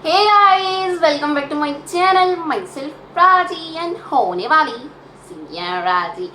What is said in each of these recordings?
Hey guys, welcome back to my channel. My self Prachi and होने वाली senior राजी।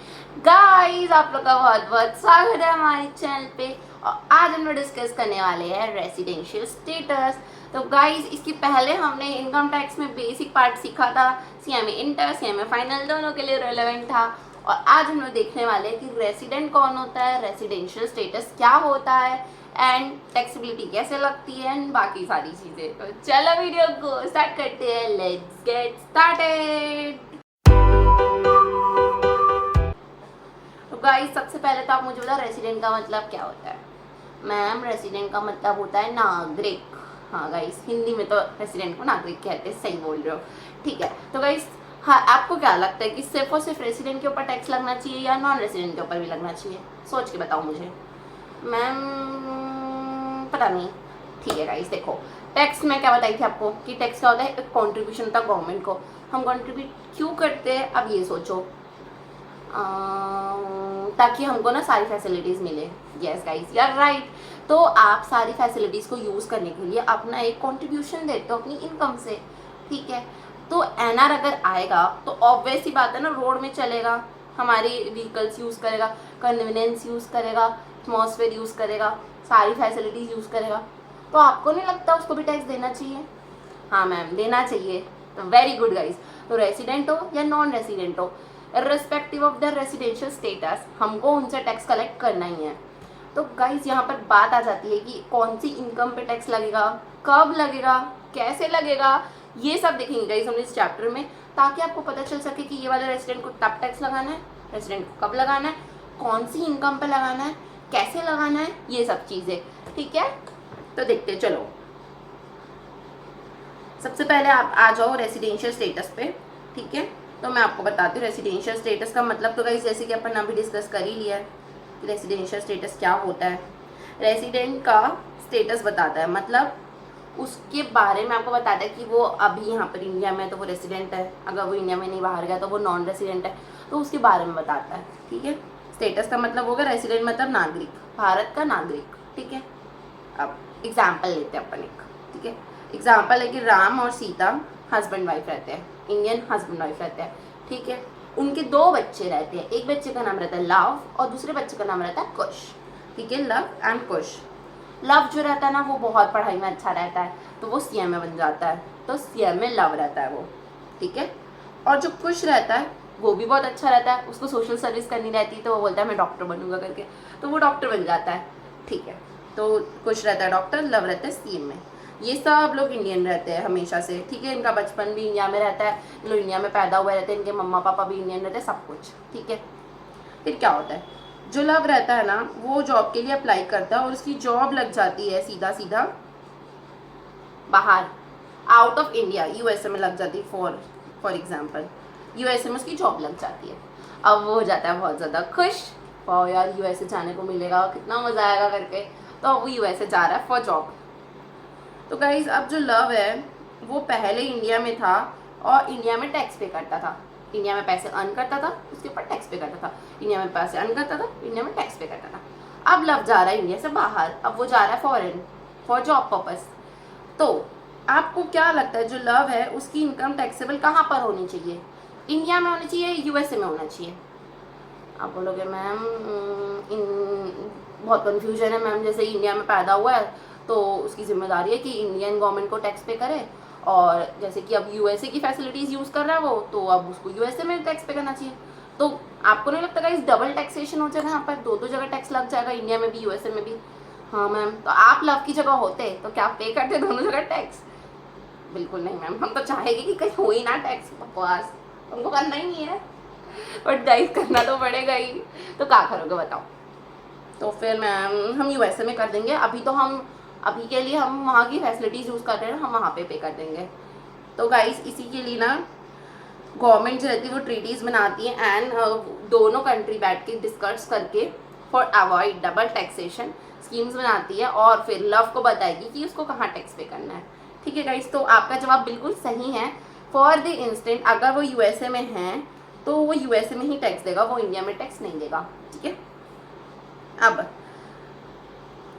Guys, आप लोग का बहुत बहुत स्वागत है हमारे चैनल पे। और आज हम लोग डिस्कस करने वाले हैं रेसिडेंशियल स्टेटस। तो गाइस, इसके पहले हमने इनकम टैक्स में बेसिक पार्ट सीखा था। सीएमए इंटर, सीएमए फाइनल दोनों के लिए रेलेवेंट था। और आज हम लोग देखने वाले हैं कि रेसिडेंट कौन होता है, रेसिडेंशियल स्टेटस क्या होता है एंड टैक्सेबिलिटी कैसे लगती है एंड बाकी सारी चीजें। तो चलो वीडियो को स्टार्ट करते हैं। Let's get started. तो गाइस, सबसे पहले तो आप मुझे बताओ रेसिडेंट का मतलब क्या होता है। मैम, रेसिडेंट का मतलब होता है नागरिक। हाँ गाइस, हिंदी में तो रेसिडेंट को नागरिक कहते हैं, सही बोल रहे हो। ठीक है, तो गाइस, हाँ, आपको क्या लगता है कि सिर्फ और सिर्फ रेसिडेंट के ऊपर टैक्स लगना चाहिए या नॉन रेसिडेंट के ऊपर भी लगना चाहिए? सोच के बताओ मुझे। मैम, पता नहीं। ठीक है गाइस, देखो, टैक्स में क्या बताई थी आपको कि टैक्स क्या होता है, एक कॉन्ट्रीब्यूशन होता है गवर्नमेंट को। हम कॉन्ट्रीब्यूट क्यों करते हैं, अब ये सोचो। ताकि हमको ना सारी फैसिलिटीज़ मिले। Yes guys, you are right. तो आप सारी फैसिलिटीज़ को यूज़ करने के लिए अपना एक कॉन्ट्रीब्यूशन देते हो अपनी इनकम से। ठीक है, तो एनआर अगर आएगा तो ऑब्वियस ही बात है ना, रोड में चलेगा, हमारी व्हीकल्स यूज़ करेगा, कन्वीनियंस यूज़ करेगा, एटमॉस्फेयर यूज़ करेगा, सारी फैसिलिटीज़ यूज़ करेगा। तो आपको नहीं लगता उसको भी टैक्स देना चाहिए? हाँ मैम, देना चाहिए। तो वेरी गुड गाइस। तो रेसिडेंट हो या नॉन रेसिडेंट हो, irrespective of the residential status, हमको उनसे टैक्स कलेक्ट करना ही है। तो गाइस, यहाँ पर बात आ जाती है कि कौन सी इनकम पे टैक्स लगेगा, कब लगेगा, कैसे लगेगा, ये सब देखेंगे गाइस हम इस चैप्टर में, ताकि आपको पता चल सके कि ये वाले रेसिडेंट को तब टैक्स लगाना है, रेसिडेंट को कब लगाना है, कौन सी इनकम पे लगाना है, कैसे लगाना है, ये सब चीज़ें। ठीक है, तो देखते चलो। सबसे पहले आप आ जाओ रेसिडेंशियल स्टेटस पे। ठीक है, तो मैं आपको बताती हूँ रेसिडेंशियल स्टेटस का मतलब। तो गाइस, जैसे कि अपन अभी डिस्कस कर ही लिया है कि रेसिडेंशियल स्टेटस क्या होता है। रेसिडेंट का स्टेटस बताता है, मतलब उसके बारे में आपको बताता है कि वो अभी यहाँ पर इंडिया में है तो वो रेसिडेंट है, अगर वो इंडिया में नहीं बाहर गया तो वो नॉन रेसिडेंट है, तो उसके बारे में बताता है। ठीक है, स्टेटस का मतलब होगा रेसिडेंट मतलब नागरिक, भारत का नागरिक। ठीक है, अब एग्जाम्पल लेते हैं अपन एक। ठीक है, एग्जाम्पल है कि राम और सीता हस्बैंड वाइफ रहते हैं, इंडियन हस्बैंड वाइफ रहते हैं। ठीक है, उनके दो बच्चे रहते हैं, एक बच्चे का नाम रहता है लव और दूसरे बच्चे का नाम रहता है कुश। ठीक है, लव एंड कुश। लव जो रहता है ना, वो बहुत पढ़ाई में अच्छा रहता है, तो वो सीएम में बन जाता है, तो सीएम में लव रहता है वो। ठीक है, और जो कुश रहता है वो भी बहुत अच्छा रहता है, उसको सोशल सर्विस करनी रहती है, तो वो बोलता है मैं डॉक्टर बनूंगा करके, तो वो डॉक्टर बन जाता है। ठीक है, तो कुश रहता है डॉक्टर, लव रहता है सीएम में। ये सब लोग इंडियन रहते हैं हमेशा से। ठीक है, इनका बचपन भी इंडिया में रहता है, ये लोग इंडिया में पैदा हुए रहते हैं, इनके मम्मा पापा भी इंडियन रहते हैं, सब कुछ। ठीक है, फिर क्या होता है, जो लव रहता है ना, वो जॉब के लिए अप्लाई करता है और उसकी जॉब लग जाती है सीधा सीधा बाहर, आउट ऑफ इंडिया, यूएसए में लग जाती है। फॉर एग्जाम्पल यूएसए में उसकी जॉब लग जाती है। अब वो हो जाता है बहुत ज़्यादा खुश, और यार यूएसए जाने को मिलेगा, कितना मज़ा आएगा करके, तो अब वो यूएसए जा रहा है फॉर जॉब। तो गाइज, अब जो लव है वो पहले इंडिया में था और इंडिया में टैक्स पे करता था, इंडिया में पैसे अर्न करता था, उसके ऊपर टैक्स पे करता था, इंडिया में पैसे अर्न करता था, इंडिया में टैक्स पे करता था। अब लव जा रहा है इंडिया से बाहर, अब वो जा रहा है फॉरेन फॉर जॉब पर्पस। तो आपको क्या लगता है, जो लव है उसकी इनकम टैक्सेबल कहाँ पर होनी चाहिए? इंडिया में होनी चाहिए, यूएसए में होना चाहिए? आप बोलोगे मैम, बहुत कन्फ्यूजन है मैम, जैसे इंडिया में पैदा हुआ है तो उसकी जिम्मेदारी है कि इंडियन गवर्नमेंट को टैक्स पे करे, और जैसे कि अब यूएसए की फैसिलिटीज़ यूज़ कर रहा है वो, तो अब उसको यूएसए में टैक्स पे करना चाहिए। तो आपको नहीं लगता इस डबल टैक्सेशन हो जाएगा, यहाँ पर दो दो जगह टैक्स लग जाएगा, इंडिया में भी यूएसए में भी? हाँ मैम, तो आप लव की जगह होते तो क्या पे करते दोनों जगह टैक्स? बिल्कुल नहीं मैम, हम तो चाहेंगे कि कहीं हो ही ना टैक्स, बकवास, हमको करना ही नहीं है, बट गाइस करना तो पड़ेगा ही। तो क्या करोगे बताओ? तो फिर मैम हम यूएसए में कर देंगे, अभी तो हम अभी के लिए हम वहाँ की फैसिलिटीज़ यूज़ कर रहे हैं, हम वहाँ पे कर देंगे। तो गाइस, इसी के लिए ना गवर्नमेंट जो रहती है वो ट्रीटीज़ बनाती है एंड दोनों कंट्री बैठ के डिस्कस करके for avoid double taxation schemes बनाती है, और फिर लव को बताएगी कि उसको कहाँ टैक्स पे करना है। ठीक है गाइस, तो आपका जवाब बिल्कुल सही है। फॉर द इंस्टेंट अगर वो यूएसए में हैं तो वो यूएसए में ही टैक्स देगा, वो इंडिया में टैक्स नहीं देगा। ठीक है, अब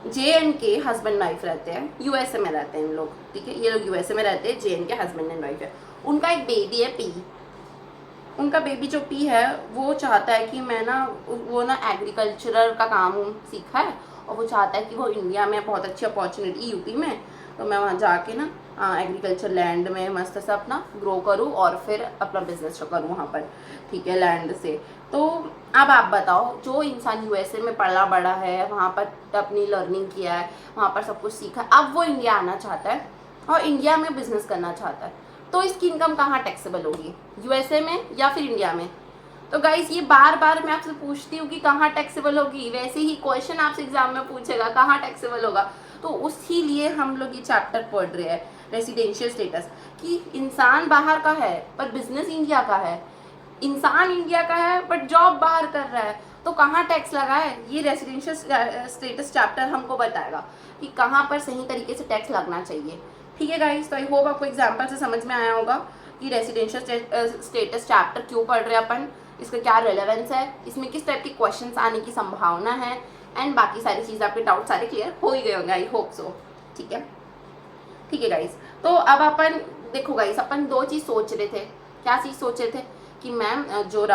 JNK हस्बैंड वाइफ रहते हैं, USA में रहते हैं इन लोग, ठीक है, ये लोग USA में रहते हैं, JNK हस्बैंड एंड वाइफ है। उनका एक बेबी है पी। उनका बेबी जो पी है वो चाहता है कि मैं ना, वो ना एग्रीकल्चरल का काम सीखा है और वो चाहता है कि वो इंडिया में बहुत अच्छी अपॉर्चुनिटी यूपी में, तो मैं वहाँ जाके ना एग्रीकल्चर लैंड में मस्त से अपना ग्रो करूँ और फिर अपना बिजनेस करूँ वहाँ पर, ठीक है, लैंड से। तो अब आप बताओ, जो इंसान USA में पढ़ा बड़ा है, वहाँ पर अपनी लर्निंग किया है, वहाँ पर सब कुछ सीखा है, अब वो इंडिया आना चाहता है और इंडिया में बिजनेस करना चाहता है, तो इसकी इनकम कहाँ टैक्सेबल होगी, USA में या फिर इंडिया में? तो गाइस ये बार बार मैं आपसे पूछती हूँ कि कहाँ टैक्सेबल होगी, वैसे ही क्वेश्चन आपसे एग्जाम में पूछेगा कहाँ टैक्सेबल होगा। तो उसी लिए हम लोग ये चैप्टर पढ़ रहे हैं, रेसिडेंशियल स्टेटस, कि इंसान बाहर का है पर बिजनेस इंडिया का है, इंसान इंडिया का है बट जॉब बाहर कर रहा है, तो कहाँ टैक्स लगा है, ये रेसिडेंशियल स्टेटस चैप्टर हमको बताएगा कि कहाँ पर सही तरीके से टैक्स लगना चाहिए। ठीक है गाइस, तो आई होप आपको एग्जाम्पल से समझ में आया होगा कि रेसिडेंशियल स्टेटस चैप्टर क्यों पढ़ रहे हैं अपन, इसका क्या रेलेवेंस है, इसमें किस टाइप के क्वेश्चंस आने की संभावना है, एंड बाकी सारी चीज़, आपके डाउट सारे क्लियर हो ही गए होंगे, आई होप सो। ठीक है, ठीक है गाइस, तो अब अपन देखो गाइस, अपन दो चीज़ सोच रहे थे। क्या चीज़ सोच रहे थे कि मैम जो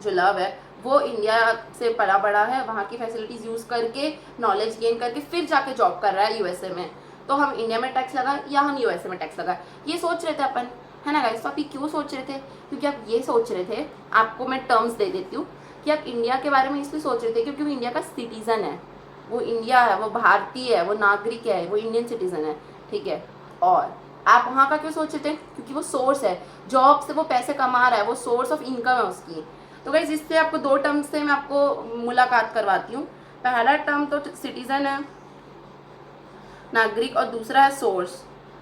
लव है वो इंडिया से पला बड़ा है, वहाँ की फैसिलिटीज़ यूज़ करके, नॉलेज गेन करके फिर जाके जॉब कर रहा है USA में, तो हम इंडिया में टैक्स लगाए या हम USA में टैक्स लगाए, ये सोच रहे थे अपन, है ना गाइस। तो आप ये क्यों सोच रहे थे? क्योंकि आप ये सोच रहे थे, आपको मैं टर्म्स दे देती हूँ, कि आप इंडिया के बारे में इसलिए सोच रहे थे क्योंकि वो इंडिया का सिटीज़न है, वो इंडिया है, वो भारतीय है, वो नागरिक है, वो इंडियन सिटीज़न है, ठीक है। और आप वहाँ का क्यों सोच रहे थे? क्योंकि वो सोर्स है, जॉब से वो पैसे कमा रहा है, वो सोर्स ऑफ इनकम है उसकी। तो गाइस इससे आपको दो टर्म्स से मैं आपको मुलाकात करवाती हूँ। पहला टर्म तो सिटीज़न है, नागरिक, और दूसरा है सोर्स।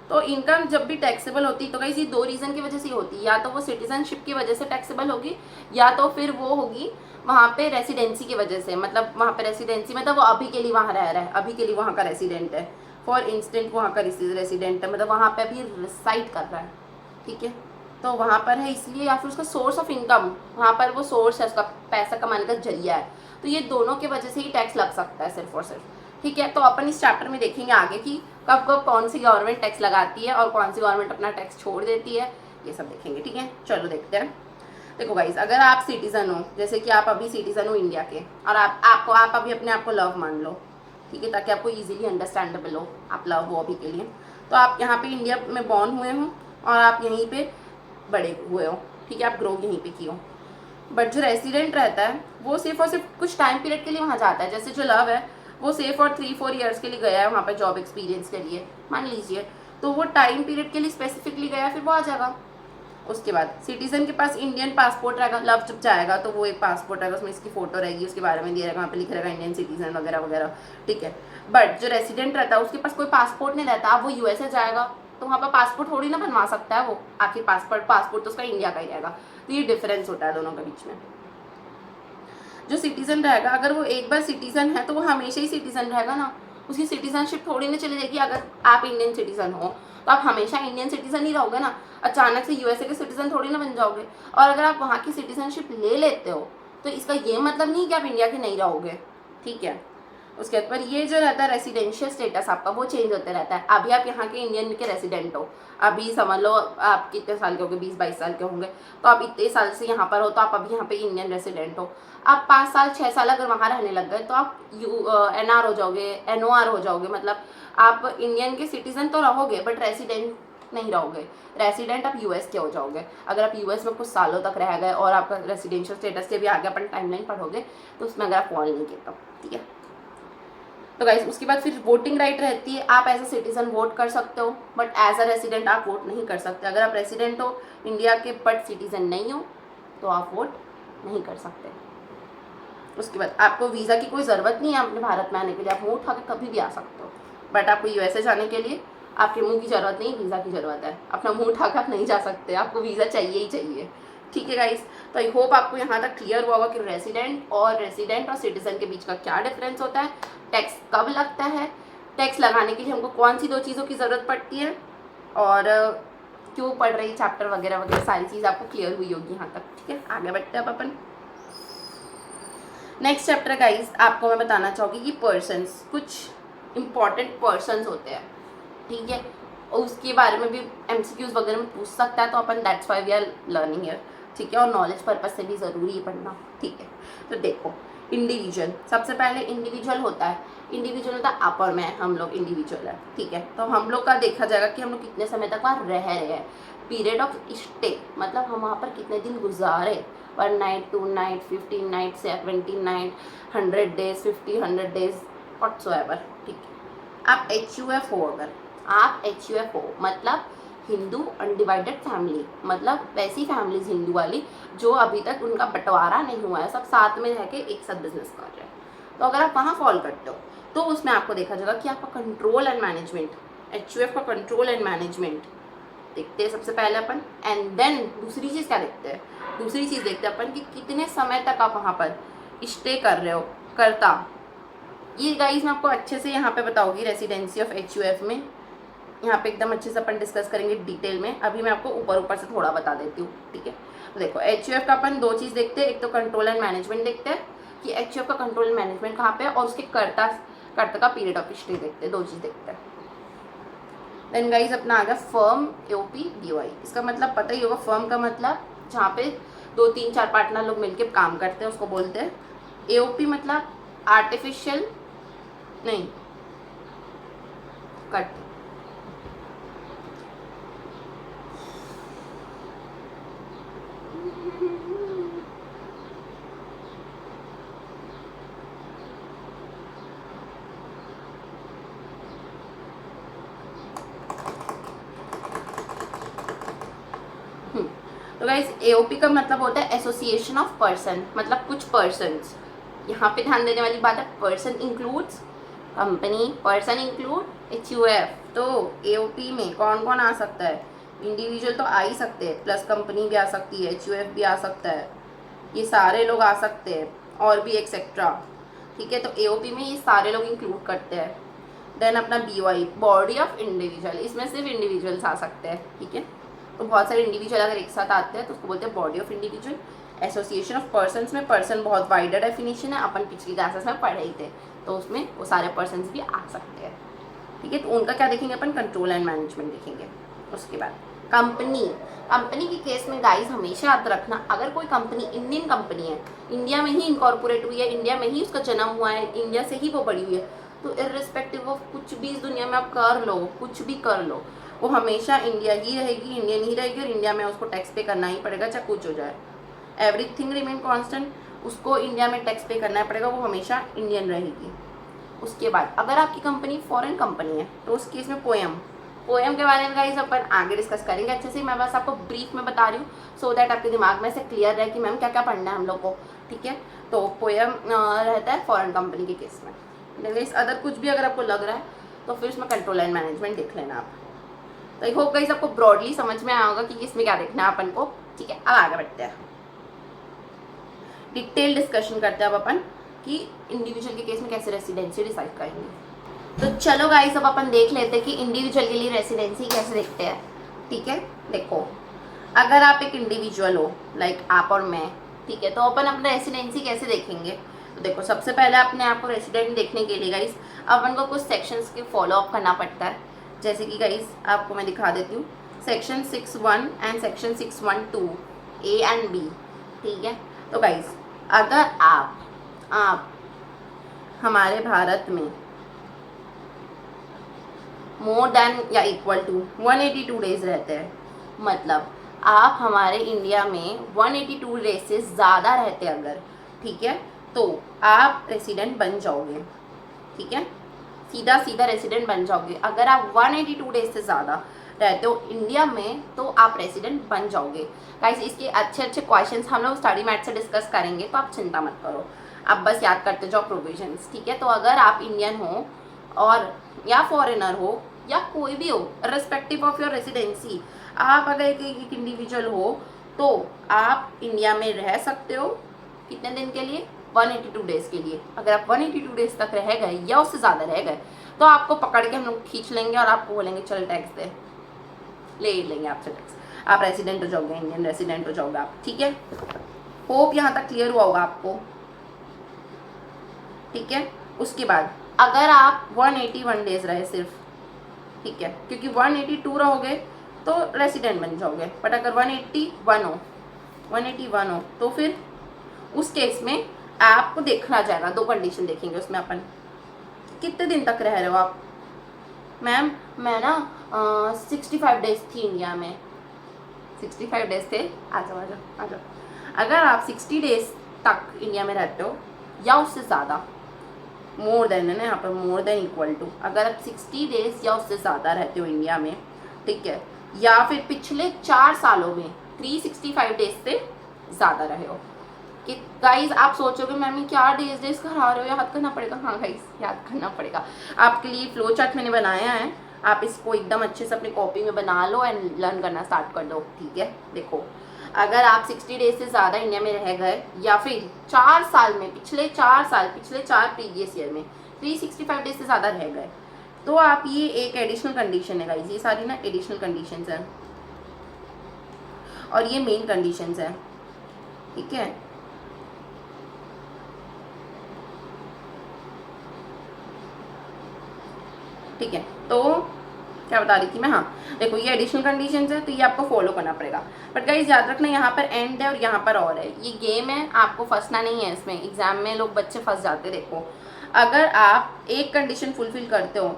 तो इनकम जब भी टैक्सेबल होती है तो गाइस ये दो रीज़न की वजह से होती है, या तो वो सिटीजनशिप की वजह से टैक्सेबल होगी, या तो फिर वो होगी वहाँ पे रेसिडेंसी की वजह से, मतलब वहाँ पे रेसिडेंसी मतलब वो अभी के लिए वहाँ रह रहा है, अभी के लिए वहाँ का रेसिडेंट है, फॉर इंस्टेंट वहाँ का रेसिडेंट है, मतलब वहाँ पे अभी रिसाइड कर रहा है, ठीक है, तो वहाँ पर है इसलिए, या फिर उसका सोर्स ऑफ इनकम, वहाँ पर वो सोर्स है, उसका पैसा कमाने का जरिया है, तो ये दोनों की वजह से ही टैक्स लग सकता है सिर्फ और सिर्फ। ठीक है, तो अपन इस चैप्टर में देखेंगे आगे कि कब कब कौन सी गवर्नमेंट टैक्स लगाती है और कौन सी गवर्नमेंट अपना टैक्स छोड़ देती है, ये सब देखेंगे। ठीक है, चलो देखते हैं। देखो गाइस, अगर आप सिटीज़न हो, जैसे कि आप अभी सिटीज़न हो इंडिया के, और आप अभी अपने आप को लव मान लो, ठीक है, ताकि आपको इजीली अंडरस्टैंडेबल हो, आप लव हो अभी के लिए, तो आप यहाँ पे इंडिया में बॉर्न हुए हो और आप यहीं पे बड़े हुए हो, ठीक है, आप ग्रो यहीं पे किए हो। बट जो रेसिडेंट रहता है वो सिर्फ और सिर्फ कुछ टाइम पीरियड के लिए वहाँ जाता है, जैसे जो लव है वो सिर्फ और 3-4 ईयर्स के लिए गया है वहाँ पर जॉब एक्सपीरियंस के लिए, मान लीजिए, तो वो टाइम पीरियड के लिए स्पेसिफिकली गया, फिर वो आ जाएगा। उसके बाद सिटीजन के पास इंडियन पासपोर्ट रहेगा, लव जब जाएगा तो वो एक पासपोर्ट रहेगा, उसमें इसकी फोटो रहेगी, उसके बारे में दिया रहेगा, वहाँ पे लिखा रहेगा इंडियन सिटीजन वगैरह वगैरह, ठीक है। बट जो रेसिडेंट रहता है उसके पास कोई पासपोर्ट नहीं रहता, अब वो USA जाएगा तो वहाँ पर पासपोर्ट थोड़ी ना बनवा सकता है वो, आखिर पासपोर्ट तो उसका इंडिया का ही रहेगा। तो ये डिफरेंस होता है दोनों के बीच में। जो सिटीजन रहेगा, अगर वो एक बार सिटीजन है तो वो हमेशा ही सिटीजन रहेगा ना, उसकी सिटीजनशिप थोड़ी ना चली जाएगी। अगर आप इंडियन सिटीजन हो तो आप हमेशा इंडियन सिटीजन ही रहोगे ना, अचानक से USA के सिटीजन थोड़ी ना बन जाओगे। और अगर आप वहाँ की सिटीजनशिप ले लेते हो तो इसका ये मतलब नहीं कि आप इंडिया के नहीं रहोगे, ठीक है। उसके बाद ये जो रहता है रेसिडेंशियल स्टेटस आपका, वो चेंज होते रहता है। अभी आप यहाँ के इंडियन के रेसिडेंट हो, अभी समझ लो आप कितने साल के होंगे, 20-22 साल के होंगे, तो आप इतने साल से यहाँ पर हो तो आप अभी यहाँ पे इंडियन रेसिडेंट हो। आप 5 साल 6 साल अगर वहाँ रहने लग गए तो आप NR हो जाओगे, NOR हो जाओगे, मतलब आप इंडियन के सिटीजन तो रहोगे बट रेसिडेंट नहीं रहोगे। रेसिडेंट आप US के हो जाओगे। अगर आप US में कुछ सालों तक रह गए और आपका रेसिडेंशियल स्टेटस के भी आगे अपन टाइमलाइन पढ़ोगे तो उसमें अगर आप फॉल नहीं किए तो, ठीक है। तो गाइस उसके बाद फिर वोटिंग राइट रहती है, आप एज अ सिटीजन वोट कर सकते हो बट एज अ रेसिडेंट आप वोट नहीं कर सकते। अगर आप रेसिडेंट हो इंडिया के बट सिटीजन नहीं हो तो आप वोट नहीं कर सकते। उसके बाद आपको वीज़ा की कोई ज़रूरत नहीं है अपने भारत में आने के लिए, आप मुँह उठा के कभी भी आ सकते हो। बट आपको USA जाने के लिए आपके मुँह की ज़रूरत नहीं, वीज़ा की ज़रूरत है। अपना मुँह उठा कर आप नहीं जा सकते, आपको वीज़ा चाहिए ही चाहिए, ठीक है गाइस। तो आई होप आपको यहाँ तक क्लियर हुआ होगा कि रेसिडेंट और सिटीजन के बीच का क्या डिफरेंस होता है, टैक्स कब लगता है, टैक्स लगाने के लिए हमको कौन सी 2 चीज़ों की ज़रूरत पड़ती है, और क्यों पढ़ रही चैप्टर वगैरह वगैरह, सारी चीज़ आपको क्लियर हुई होगी यहाँ तक, ठीक है। आगे बढ़ते हैं अब अपन। नेक्स्ट चैप्टर गाइस आपको मैं बताना चाहूँगी कि पर्सन्स, कुछ इंपॉर्टेंट पर्सन्स होते हैं, ठीक है, उसके बारे में भी एमसीक्यूज वगैरह में पूछ सकता है, तो अपन that's why we are learning here, ठीक है, और नॉलेज पर्पज से भी ज़रूरी है पढ़ना, ठीक है। तो देखो इंडिविजुअल, सबसे पहले इंडिविजुअल होता है, इंडिविजुअल होता है आप और मैं, हम लोग इंडिविजुअल है, ठीक है। तो हम लोग का देखा जाएगा कि हम लोग कितने समय तक वहाँ रह रहे हैं, पीरियड ऑफ स्टे, मतलब हम वहाँ पर कितने दिन गुजारे, 1 night 2 night 15 night 17 night 100 days 50 100 days whatsoever, ठीक है। आप HUF हो, अगर आप HUF हो मतलब हिंदू अनडिवाइडेड फैमिली, मतलब वैसी फैमिलीज हिंदू वाली जो अभी तक उनका बंटवारा नहीं हुआ है, सब साथ में रह के एक साथ बिजनेस कर रहे हैं, तो अगर आप वहाँ फॉलो करते हो तो उसमें आपको देखा जाएगा कि आपका कंट्रोल एंड मैनेजमेंट, HUF का कंट्रोल एंड मैनेजमेंट देखते हैं सबसे पहले अपन, एंड देन दूसरी चीज़ क्या देखते हैं, दूसरी चीज़ देखते हैं अपन कि कितने समय तक आप वहाँ पर स्टे कर रहे हो, करता। ये गाइस मैं आपको अच्छे से यहाँ पे बताऊँगी रेसिडेंसी ऑफ HUF में, यहाँ पे एकदम अच्छे से अपन डिस्कस करेंगे डिटेल में, अभी मैं आपको ऊपर ऊपर से थोड़ा बता देती हूँ, ठीक है। तो देखो HUF का अपन 2 चीज़ देखते हैं, एक तो कंट्रोल एंड मैनेजमेंट देखते हैं कि HUF का कंट्रोल एंड मैनेजमेंट कहाँ पे है, और उसके कर्ता का पीरियड ऑफ स्टे देखते हैं, 2 चीज़ देखते हैं। देन गाइज अपना आ गया फर्म AOP BOI, इसका मतलब पता ही होगा, फर्म का मतलब जहाँ पे 2 3 4 पार्टनर लोग मिलकर काम करते हैं उसको बोलते हैं। AOP मतलब आर्टिफिशियल नहीं कट, तो गाइस AOP का मतलब होता है एसोसिएशन ऑफ पर्सन, मतलब कुछ पर्सन्स, यहाँ पे ध्यान देने वाली बात है, person includes company, person include HUF। तो AOP में कौन कौन आ सकता है, इंडिविजुअल तो आ ही सकते हैं, प्लस कंपनी भी आ सकती है, HUF भी आ सकता है, ये सारे लोग आ सकते हैं, और भी एक्सेट्रा, ठीक है। तो AOP में ये सारे लोग इंक्लूड करते हैं। देन अपना BOI बॉडी ऑफ इंडिविजुअल, इसमें सिर्फ इंडिविजुअल्स आ सकते हैं, ठीक है। तो बहुत सारे इंडिविजुअल अगर एक साथ आते हैं तो उसको बोलते हैं body of individual. Association of persons में पर्सन बहुत वाइडर डेफिनेशन है, अपन पिछली क्लासेस में पढ़े ही थे, तो उसमें वो सारे पर्सन्स भी आ सकते हैं, ठीक है। तो उनका क्या देखेंगे अपन, कंट्रोल एंड मैनेजमेंट देखेंगे। उसके बाद कंपनी, कंपनी के केस में गाइस हमेशा याद रखना, अगर कोई कंपनी इंडियन कंपनी है, इंडिया में ही इनकॉर्पोरेट हुई है, इंडिया में ही उसका जन्म हुआ है, इंडिया से ही वो बड़ी हुई है, तो इर्रिस्पेक्टिव ऑफ कुछ भी इस दुनिया में आप कर लो, कुछ भी कर लो, वो हमेशा इंडिया ही रहेगी, इंडियन ही रहेगी, और इंडिया में उसको टैक्स पे करना ही पड़ेगा, चाहे कुछ हो जाए, एवरीथिंग रिमेन कांस्टेंट, उसको इंडिया में टैक्स पे करना पड़ेगा, वो हमेशा इंडियन रहेगी। उसके बाद अगर आपकी कंपनी फॉरेन कंपनी है तो उस केस में पोएम, पोएम के बारे में गाइस अपन आगे डिस्कस करेंगे अच्छे से, मैं बस आपको ब्रीफ में बता रही हूँ सो दैट आपके दिमाग में से क्लियर रहे कि मैम क्या क्या पढ़ना है हम लोग को, ठीक है। तो पोएम रहता है फॉरेन कंपनी के केस में। गाइस अदर कुछ भी अगर आपको लग रहा है तो फिर उसमें कंट्रोल एंड मैनेजमेंट देख लेना आप। तो आई होप गाइस आपको ब्रॉडली समझ में आया होगा कि इसमें क्या देखना है अपन को, ठीक है। अब आगे बढ़ते हैं, डिटेल डिस्कशन करते हैं अब अपन कि इंडिविजुअल के केस में कैसे रेसिडेंसी डिसाइड करेंगे। तो चलो गाइस अब अपन देख लेते हैं कि इंडिविजुअल के लिए रेसिडेंसी कैसे देखते हैं, ठीक है। देखो अगर आप एक इंडिविजुअल हो लाइक आप और मैं, ठीक है, तो अपन अपना रेसिडेंसी कैसे देखेंगे। तो देखो सबसे पहले अपने आप को रेसिडेंट देखने के लिए गाइस अपन को कुछ सेक्शंस के फॉलो अप करना पड़ता है, जैसे कि गाइस आपको मैं दिखा देती हूँ, section 6(1) and section 6(1)(2) A and B, ठीक है। तो गाइस अगर आप हमारे भारत में मोर देन या इक्वल टू 182 डेज रहते हैं, मतलब आप हमारे इंडिया में 182 डेज से ज़्यादा रहते हैं अगर, ठीक है, तो आप रेसिडेंट बन जाओगे, ठीक है, सीधा सीधा रेसिडेंट बन जाओगे। अगर आप 182 डेज से ज़्यादा रहते हो इंडिया में तो आप रेसिडेंट बन जाओगे। गाइस इसके अच्छे अच्छे क्वेश्चंस हम लोग स्टडी मैथ से डिस्कस करेंगे, तो आप चिंता मत करो, आप बस याद करते जाओ प्रोविजंस, ठीक है। तो अगर आप इंडियन हो और या फॉरेनर हो या कोई भी हो, रिस्पेक्टिव ऑफ योर रेसिडेंसी, आप अगर एक इंडिविजुअल हो तो आप इंडिया में रह सकते हो कितने दिन के लिए, 182 डेज के लिए। अगर आप 182 डेज तक रह गए या उससे ज़्यादा रह गए तो आपको पकड़ के हम लोग खींच लेंगे और आपको बोलेंगे चल टैक्स दे, ले लेंगे आपसे टैक्स, आप रेसिडेंट हो जाओगे, इंडियन रेसिडेंट हो जाओगे आप, ठीक है। होप यहाँ तक क्लियर हुआ होगा आपको। ठीक है। उसके बाद अगर आप 181 डेज रहे सिर्फ, ठीक है, क्योंकि 182 रहोगे तो रेसिडेंट बन जाओगे, बट अगर 181 हो तो फिर उस केस में आपको देखना जाएगा, 2 कंडीशन देखेंगे उसमें अपन। कितने दिन तक रह रहे हो आप? मैम मैं ना 65 डेज थी इंडिया में। 65 डेज थे, आ जाओ आ जाओ आ जाओ। अगर आप 60 डेज तक इंडिया में रहते हो या उससे ज़्यादा, मोर देन है ना यहाँ पर, मोर देन इक्वल टू, अगर आप 60 डेज या उससे ज़्यादा रहते हो इंडिया में, ठीक है, या फिर पिछले 4 सालों में 365 डेज से ज़्यादा रहे हो। कि गाइज आप सोचोगे मैम ये क्या डेज करा रहे हो, याद करना पड़ेगा। हाँ गाइज याद करना पड़ेगा। आपके लिए फ्लो चार्ट मैंने बनाया है, आप इसको एकदम अच्छे से अपनी कॉपी में बना लो एंड लर्न करना स्टार्ट कर दो, ठीक है। देखो अगर आप 60 डेज से ज़्यादा इंडिया में रह गए या फिर 4 साल में, पिछले 4 प्रीवियस ईयर में 365 डेज से ज़्यादा रह गए, तो आप, ये एक एडिशनल कंडीशन है गाइज, ये सारी ना एडिशनल कंडीशंस हैं और ये मेन कंडीशंस हैं, ठीक है। ठीक है, तो क्या बता रही थी मैं, हाँ देखो ये एडिशनल कंडीशंस है तो ये आपको फॉलो करना पड़ेगा। बट गाइस याद रखना यहाँ पर एंड है और यहाँ पर और है, ये गेम है, आपको फंसना नहीं है इसमें। एग्जाम में लोग बच्चे फंस जाते। देखो अगर आप एक कंडीशन फुलफिल करते हो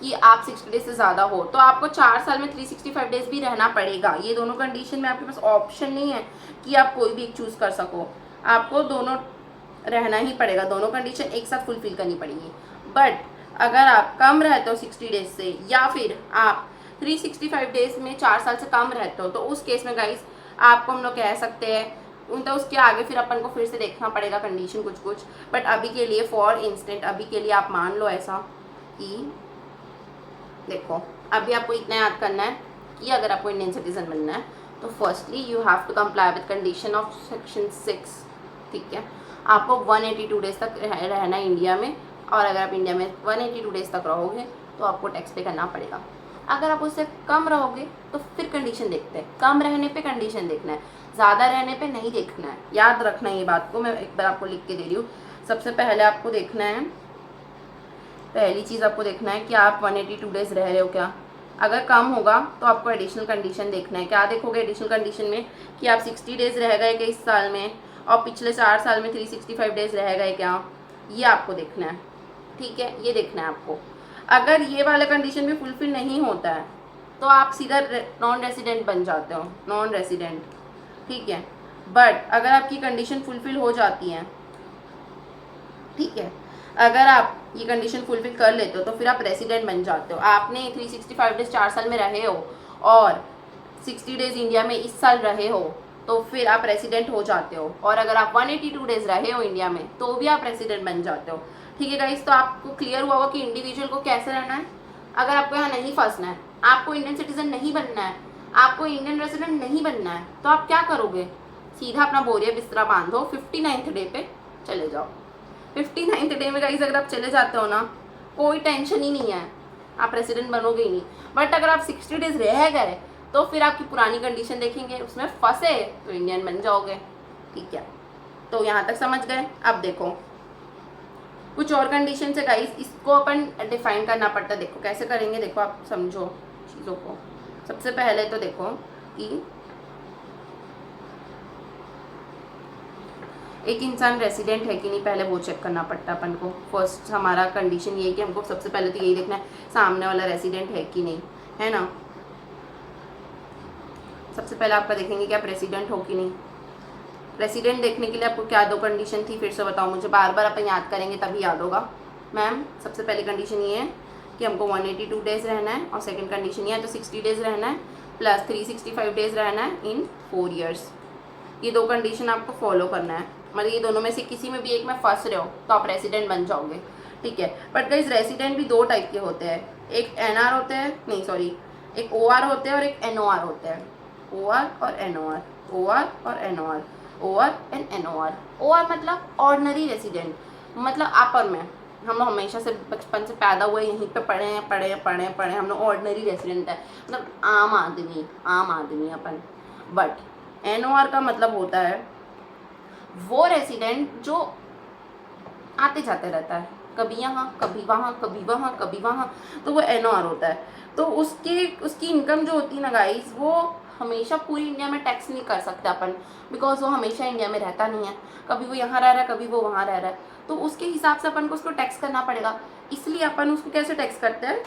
कि आप 60 डेज से ज़्यादा हो तो आपको 4 साल में 365 डेज भी रहना पड़ेगा। ये दोनों कंडीशन में आपके पास ऑप्शन नहीं है कि आप कोई भी एक चूज़ कर सको, आपको दोनों रहना ही पड़ेगा, दोनों कंडीशन एक साथ फुलफिल करनी पड़ेगी। बट अगर आप कम रहते हो 60 डेज से या फिर आप 365 डेज में 4 साल से कम रहते हो तो उस केस में गाइस आपको हम लोग कह सकते हैं, तो उसके आगे फिर अपन को फिर से देखना पड़ेगा कंडीशन कुछ कुछ। बट अभी के लिए फॉर इंस्टेंट, अभी के लिए आप मान लो ऐसा कि देखो अभी आपको इतना याद करना है कि अगर आपको इंडियन सिटीजन बनना है तो firstly you have to comply with condition of section 6, ठीक है। आपको 182 डेज तक रहना है इंडिया में, और अगर आप इंडिया में 182 डेज तक रहोगे तो आपको टैक्स पे करना पड़ेगा। अगर आप उससे कम रहोगे तो फिर कंडीशन देखते हैं, कम रहने पे कंडीशन देखना है, ज़्यादा रहने पे नहीं देखना है। याद रखना है ये बात को, मैं एक बार आपको लिख के दे रही हूँ। सबसे पहले आपको देखना है, पहली चीज़ आपको देखना है कि आप 182 डेज रह रहे हो क्या। अगर कम होगा तो आपको एडिशनल कंडीशन देखना है। क्या देखोगे एडिशनल कंडीशन में कि आप 60 डेज रह गए क्या इस साल में, और पिछले 4 साल में 365 डेज रह गए क्या, ये आपको देखना है, ठीक है, ये देखना है आपको। अगर ये वाला कंडीशन भी फुलफिल नहीं होता है तो आप सीधा नॉन रेसिडेंट बन जाते हो, नॉन रेसिडेंट, ठीक है। बट अगर आपकी कंडीशन फुलफिल हो जाती है, ठीक है, अगर आप ये कंडीशन फुलफिल कर लेते हो तो फिर आप रेसिडेंट बन जाते हो। आपने 365 डेज 4 साल में रहे हो और 60 डेज इंडिया में इस साल रहे हो तो फिर आप रेसिडेंट हो जाते हो। और अगर आप 182 डेज रहे हो इंडिया में तो भी आप रेसिडेंट बन जाते हो, ठीक है गाइस। तो आपको क्लियर हुआ होगा कि इंडिविजुअल को कैसे रहना है। अगर आपको यहाँ नहीं फंसना है, आपको इंडियन सिटीजन नहीं बनना है, आपको इंडियन रेसिडेंट नहीं बनना है, तो आप क्या करोगे, सीधा अपना बोरिया बिस्तरा बांधो, 59th डे पे चले जाओ। 59th डे में गाइस अगर आप चले जाते हो ना, कोई टेंशन ही नहीं है, आप रेसिडेंट बनोगे ही नहीं। बट अगर आप 60 डेज रह गए तो फिर आपकी पुरानी कंडीशन देखेंगे, उसमें फंसे तो इंडियन बन जाओगे, ठीक है। तो यहाँ तक समझ गए। अब देखो कुछ और कंडीशन है गाइस, इसको अपन डिफाइन करना पड़ता है। देखो कैसे करेंगे, देखो आप समझो चीज़ों को। सबसे पहले तो देखो कि एक इंसान रेसिडेंट है कि नहीं, पहले वो चेक करना पड़ता है अपन को। फर्स्ट हमारा कंडीशन ये है कि हमको सबसे पहले तो यही देखना है सामने वाला रेसिडेंट है कि नहीं, है ना। सबसे पहले आपका देखेंगे कि आप रेसिडेंट हो कि नहीं। रेसिडेंट देखने के लिए आपको क्या 2 कंडीशन थी, फिर से बताओ मुझे, बार बार अपन याद करेंगे तभी याद होगा। मैम सबसे पहली कंडीशन ये है कि हमको 182 डेज रहना है, और सेकंड कंडीशन ये है तो 60 डेज रहना है प्लस 365 डेज रहना है इन 4 ईयर्स। ये 2 कंडीशन आपको फॉलो करना है। मतलब ये दोनों में से किसी में भी एक में फंस रहे हो तो आप रेसिडेंट बन जाओगे, ठीक है। बट गाइस रेसिडेंट भी 2 टाइप के होते हैं, एक NR होते हैं, नहीं सॉरी, एक OR होते हैं और एक NOR होते हैं। OR और NOR, OR और NOR, OR and NOR। OR मतलब ऑर्डिनरी रेसिडेंट, मतलब अपर में हम लोग हमेशा से बचपन से पैदा हुए यहीं पे पढ़े हम लोग ऑर्डिनरी रेसिडेंट है, मतलब आम आदमी अपन। बट NOR का मतलब होता है वो रेसिडेंट जो आते जाते रहता है, कभी यहाँ कभी वहाँ कभी वहाँ कभी वहाँ, तो वो NOR होता है। तो उसकी इनकम जो होती है ना गाइस, वो हमेशा पूरी इंडिया में टैक्स नहीं कर सकते अपन, बिकॉज वो हमेशा इंडिया में रहता नहीं है, कभी वो यहाँ रह रहा है कभी वो वहाँ रह रहा है, तो उसके हिसाब से अपन को उसको टैक्स करना पड़ेगा। इसलिए अपन उसको कैसे टैक्स करते हैं,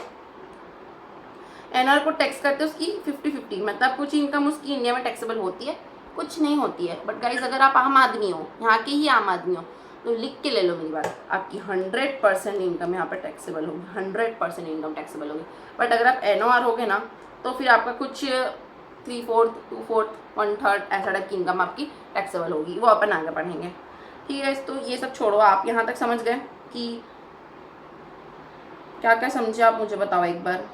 NR को टैक्स करते हैं उसकी 50-50, मतलब कुछ इनकम उसकी इंडिया में टैक्सेबल होती है, कुछ नहीं होती है। बट गाइज अगर आप आम आदमी हो, यहाँ के ही आम आदमी हो, तो लिख के ले लो मेरी बात, आपकी 100% इनकम यहाँ पर टैक्सेबल होगी, 100% इनकम टैक्सेबल होगी। बट अगर आप NOR होगे ना, तो फिर आपका कुछ 3/4, 2/4, 1/3 ऐसा टाइप की इनकम आपकी टैक्सेबल होगी, वो अपन आगे पढ़ेंगे। ठीक है, तो ये सब छोड़ो, आप यहाँ तक समझ गए कि क्या क्या समझे आप, मुझे बताओ एक बार।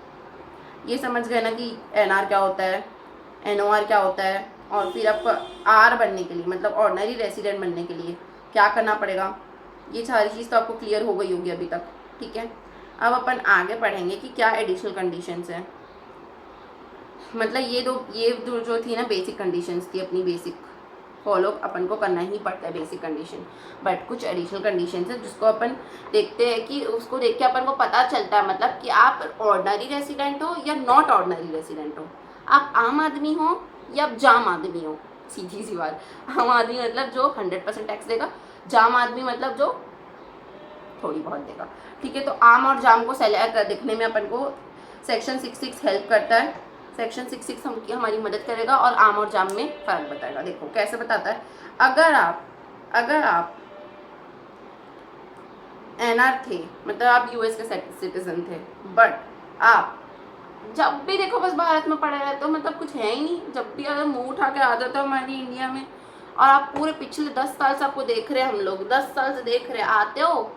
ये समझ गए ना कि NR क्या होता है, NOR क्या होता है, और फिर आपको R बनने के लिए, मतलब ऑर्डिनरी रेसिडेंट बनने के लिए क्या करना पड़ेगा, ये सारी चीज़ तो आपको क्लियर हो गई होगी अभी तक। ठीक है, अब अपन आगे पढ़ेंगे कि क्या एडिशनल कंडीशंस हैं। मतलब ये जो थी ना बेसिक कंडीशंस थी अपनी, बेसिक फॉलो अपन को करना ही पड़ता है बेसिक कंडीशन, बट कुछ एडिशनल कंडीशंस है जिसको अपन देखते हैं कि उसको देख के अपन को पता चलता है, मतलब कि आप ऑर्डिनरी रेसिडेंट हो या नॉट ऑर्डिनरी रेसिडेंट हो, आप आम आदमी हो या जाम आदमी हो। सीधी सी बात, आम आदमी मतलब जो 100% टैक्स देगा, जाम आदमी मतलब जो थोड़ी बहुत देगा। ठीक है, तो आम और जाम को सेलेक्ट देखने में अपन को सेक्शन 66 हेल्प करता है। सेक्शन 66 हमारी मदद करेगा और आम और जाम में फ़र्क बताएगा। देखो कैसे बताता है, अगर आप NR थे, मतलब आप US के सिटीजन थे, बट आप जब भी देखो बस भारत में पड़े रहते हो, मतलब कुछ है ही नहीं, जब भी अगर मुँह उठा के आ जाते हो हमारी इंडिया में, और आप पूरे पिछले 10 साल से आपको देख रहे हैं, हम लोग 10 साल से देख रहे आते हो,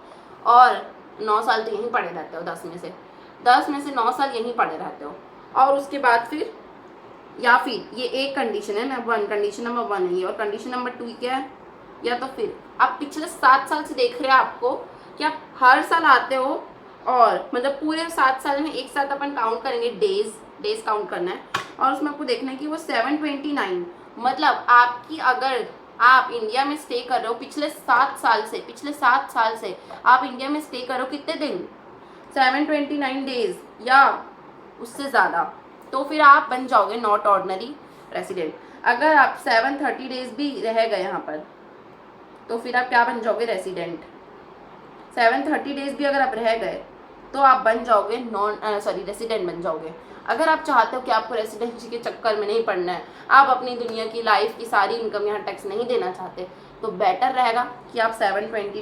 और 9 साल तो यहीं पड़े रहते हो, 10 में से 9 साल यहीं पड़े रहते हो, और उसके बाद फिर, या फिर ये एक कंडीशन है ना, कंडीशन नंबर 1 है, और कंडीशन नंबर 2 क्या है, या तो फिर आप पिछले 7 साल से देख रहे हैं आपको कि आप हर साल आते हो, और मतलब पूरे 7 साल में एक साथ अपन काउंट करेंगे, डेज काउंट करना है, और उसमें आपको देखना है कि वो 729, मतलब आपकी, अगर आप इंडिया में स्टे कर रहे हो पिछले 7 साल से आप इंडिया में स्टे कर रहे हो कितने दिन, 729 डेज या उससे ज़्यादा, तो फिर आप बन जाओगे नॉट ऑर्डिनरी रेसिडेंट। अगर आप 730 डेज भी रह गए यहाँ पर, तो फिर आप क्या बन जाओगे, रेसिडेंट। 730 डेज भी अगर आप रह गए तो आप बन जाओगे रेसिडेंट बन जाओगे। अगर आप चाहते हो कि आपको रेसिडेंसी के चक्कर में नहीं पड़ना है, आप अपनी दुनिया की लाइफ की सारी इनकम यहाँ टैक्स नहीं देना चाहते, तो बेटर रहेगा कि आप 729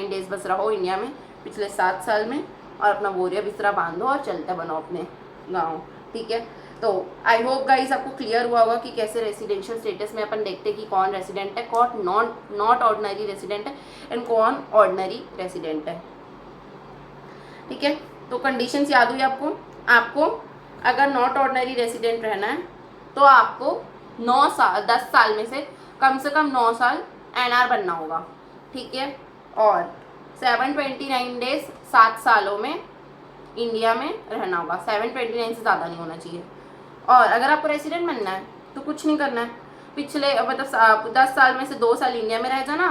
डेज बस रहो इंडिया में पिछले 7 साल में, और अपना बोरिया बिस्तरा बांधो और चलते बनो अपने गाँव। ठीक है, तो आई होप गाइस आपको क्लियर हुआ होगा कि कैसे रेसिडेंशियल स्टेटस में अपन देखते हैं कि कौन रेसिडेंट है, कौन नॉट ऑर्डिनरी रेसिडेंट है, एंड कौन ऑर्डिनरी रेसिडेंट है। ठीक है, तो कंडीशंस याद हुई आपको अगर नॉट ऑर्डिनरी रेसिडेंट रहना है तो आपको 10 साल में से कम 9 साल NR बनना होगा। ठीक है, और 729 डेज 7 सालों में इंडिया में रहना होगा, 729 से ज़्यादा नहीं होना चाहिए। और अगर आपको रेसिडेंट बनना है तो कुछ नहीं करना है, पिछले मतलब 10 साल में से 2 साल इंडिया में रह जाना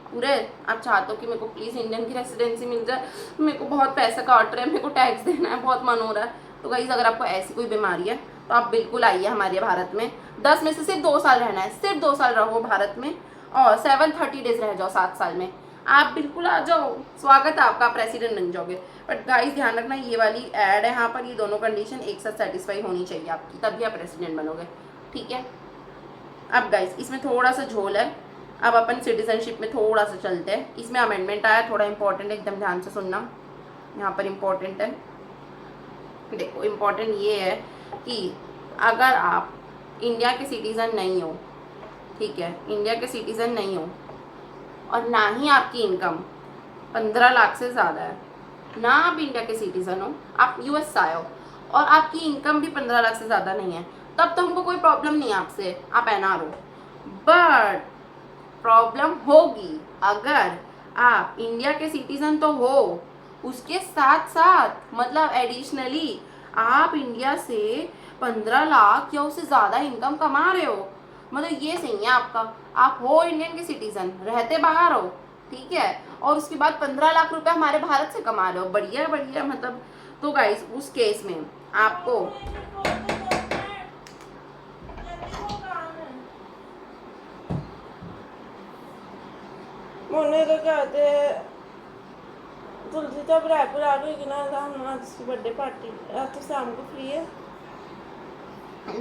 पूरे। आप चाहते हो कि मेरे को प्लीज़ इंडियन की रेसिडेंसी मिल जाए, मेरे को बहुत पैसा काट रहे हैं, मेरे को टैक्स देना है, बहुत मन हो रहा है, तो गाइस अगर आपको ऐसी कोई बीमारी है तो आप बिल्कुल आइए हमारे भारत में। 10 में से सिर्फ 2 साल रहना है, सिर्फ 2 साल रहो भारत में, और 730 डेज रह जाओ 7 साल में, आप बिल्कुल आ जाओ, स्वागत है आपका, आप प्रेसिडेंट बन जाओगे। बट गाइस ध्यान रखना, ये वाली ऐड है यहाँ पर, ये दोनों कंडीशन एक साथ सेटिस्फाई होनी चाहिए आपकी, तभी आप प्रेसिडेंट बनोगे। ठीक है, अब गाइस इसमें थोड़ा सा झोल है, अब अपन सिटीजनशिप में थोड़ा सा चलते हैं। इसमें अमेंडमेंट आया, थोड़ा इंपॉर्टेंट है, एकदम ध्यान से सुनना, यहाँ पर इम्पोर्टेंट है। देखो इम्पोर्टेंट ये है कि अगर आप इंडिया के सिटीज़न नहीं हो, ठीक है, इंडिया के सिटीज़न नहीं हो, और ना ही आपकी इनकम 15 लाख से ज़्यादा है, ना आप इंडिया के सिटीज़न हो, आप US से आए हो और आपकी इनकम भी 15 लाख से ज़्यादा नहीं है, तब तो हमको कोई प्रॉब्लम नहीं है आपसे, आप NR हो। बट प्रॉब्लम होगी अगर आप इंडिया के सिटीज़न तो हो, उसके साथ साथ मतलब एडिशनली आप इंडिया से 15 लाख या उससे ज़्यादा इनकम कमा रहे हो, मतलब ये सही है आपका, आप हो इंडियन के सिटीज़न, रहते बाहर हो, ठीक है, और उसके बाद 15 लाख रुपए हमारे भारत से कमा रहे हो, बढ़िया बढ़िया मतलब। तो गाइस उस केस में आपको मोने तो कहते तुलसी जब रायपुर आ गई ना हम आज उसकी बर्थडे पार्टी, आज तो शाम को फ्री है।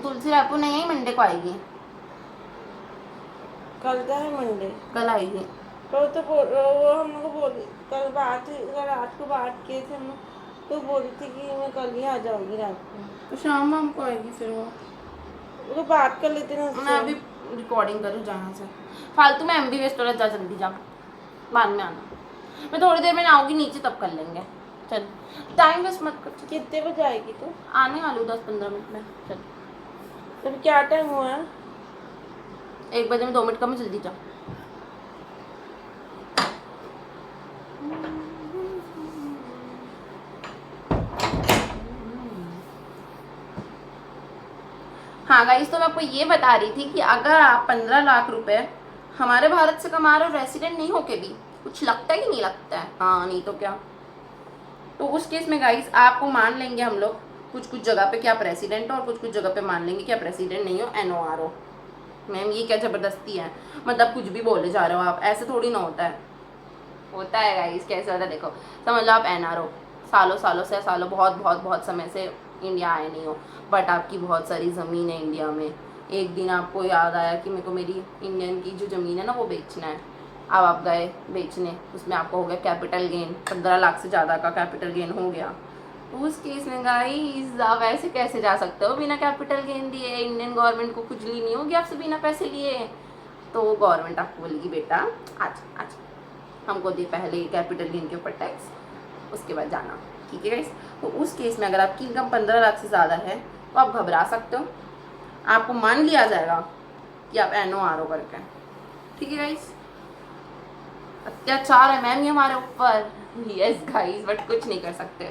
तुलसी रायपुर नहीं आई, मंडे को आएगी। कल का है मंडे, कल आएगी। तो वो हम लोग को बोली कल रात को बात किए थे हम लोग, तो बोली थी कि मैं कल ही आ जाऊंगी रात को। तो शाम को आएगी फिर वो बात कर लेते ना। मैं अभी रिकॉर्डिंग करूँ जहाँ से, फालतू में MB वेस्ट हो रहा है, जा जल्दी जा, बाद में आना। मैं थोड़ी देर में आऊँगी नीचे, तब कर लेंगे। चल टाइम वेस्ट मत कर। कितने बजे आएगी तू? आने वाली हूँ 10-15 मिनट में। चल तब क्या टाइम हुआ है? 1 बजे में 2 मिनट कम, जल्दी जा। हाँ गाइस, तो मैं आपको ये बता रही थी कि अगर आप 15 लाख रुपए हमारे भारत से कमा रहे हो रेसिडेंट नहीं होके भी, कुछ लगता है कि नहीं लगता है? हाँ, नहीं तो क्या। तो उस केस में गाइस आपको मान लेंगे हम लोग कुछ कुछ जगह पे कि आप रेसिडेंट हो, और कुछ कुछ जगह पे मान लेंगे कि आप रेसिडेंट नहीं हो, NOR हो। मैम ये क्या ज़बरदस्ती है, मतलब कुछ भी बोले जा रहे हो आप, ऐसे थोड़ी ना होता है। होता है गाइस, कैसे होता है देखो, समझ लो आप NR हो, सालों सालों से, सालों बहुत बहुत बहुत समय से इंडिया आए नहीं हो, बट आपकी बहुत सारी ज़मीन है इंडिया में। एक दिन आपको याद आया कि मेरे को मेरी इंडियन की जो ज़मीन है ना वो बेचना है, अब आप गए बेचने, उसमें आपको हो गया कैपिटल गेन, 15 लाख से ज़्यादा का कैपिटल गेन हो गया। उस केस में गाइस आप ऐसे कैसे जा सकते हो बिना कैपिटल गेन दिए? इंडियन गवर्नमेंट को खुजली नहीं होगी आपसे बिना पैसे लिए। तो गवर्नमेंट आपको बोलेगी बेटा आज आज हमको दे पहले कैपिटल गेन के ऊपर टैक्स, उसके बाद जाना। ठीक है गाइस, तो उस केस में अगर आपकी इनकम 15 लाख से ज़्यादा है तो आप घबरा सकते हो, आपको मान लिया जाएगा कि आप NOR हो करके। ठीक है गाइस, अत्याचार है मैम ये हमारे ऊपर। यस गाइस, बट कुछ नहीं कर सकते।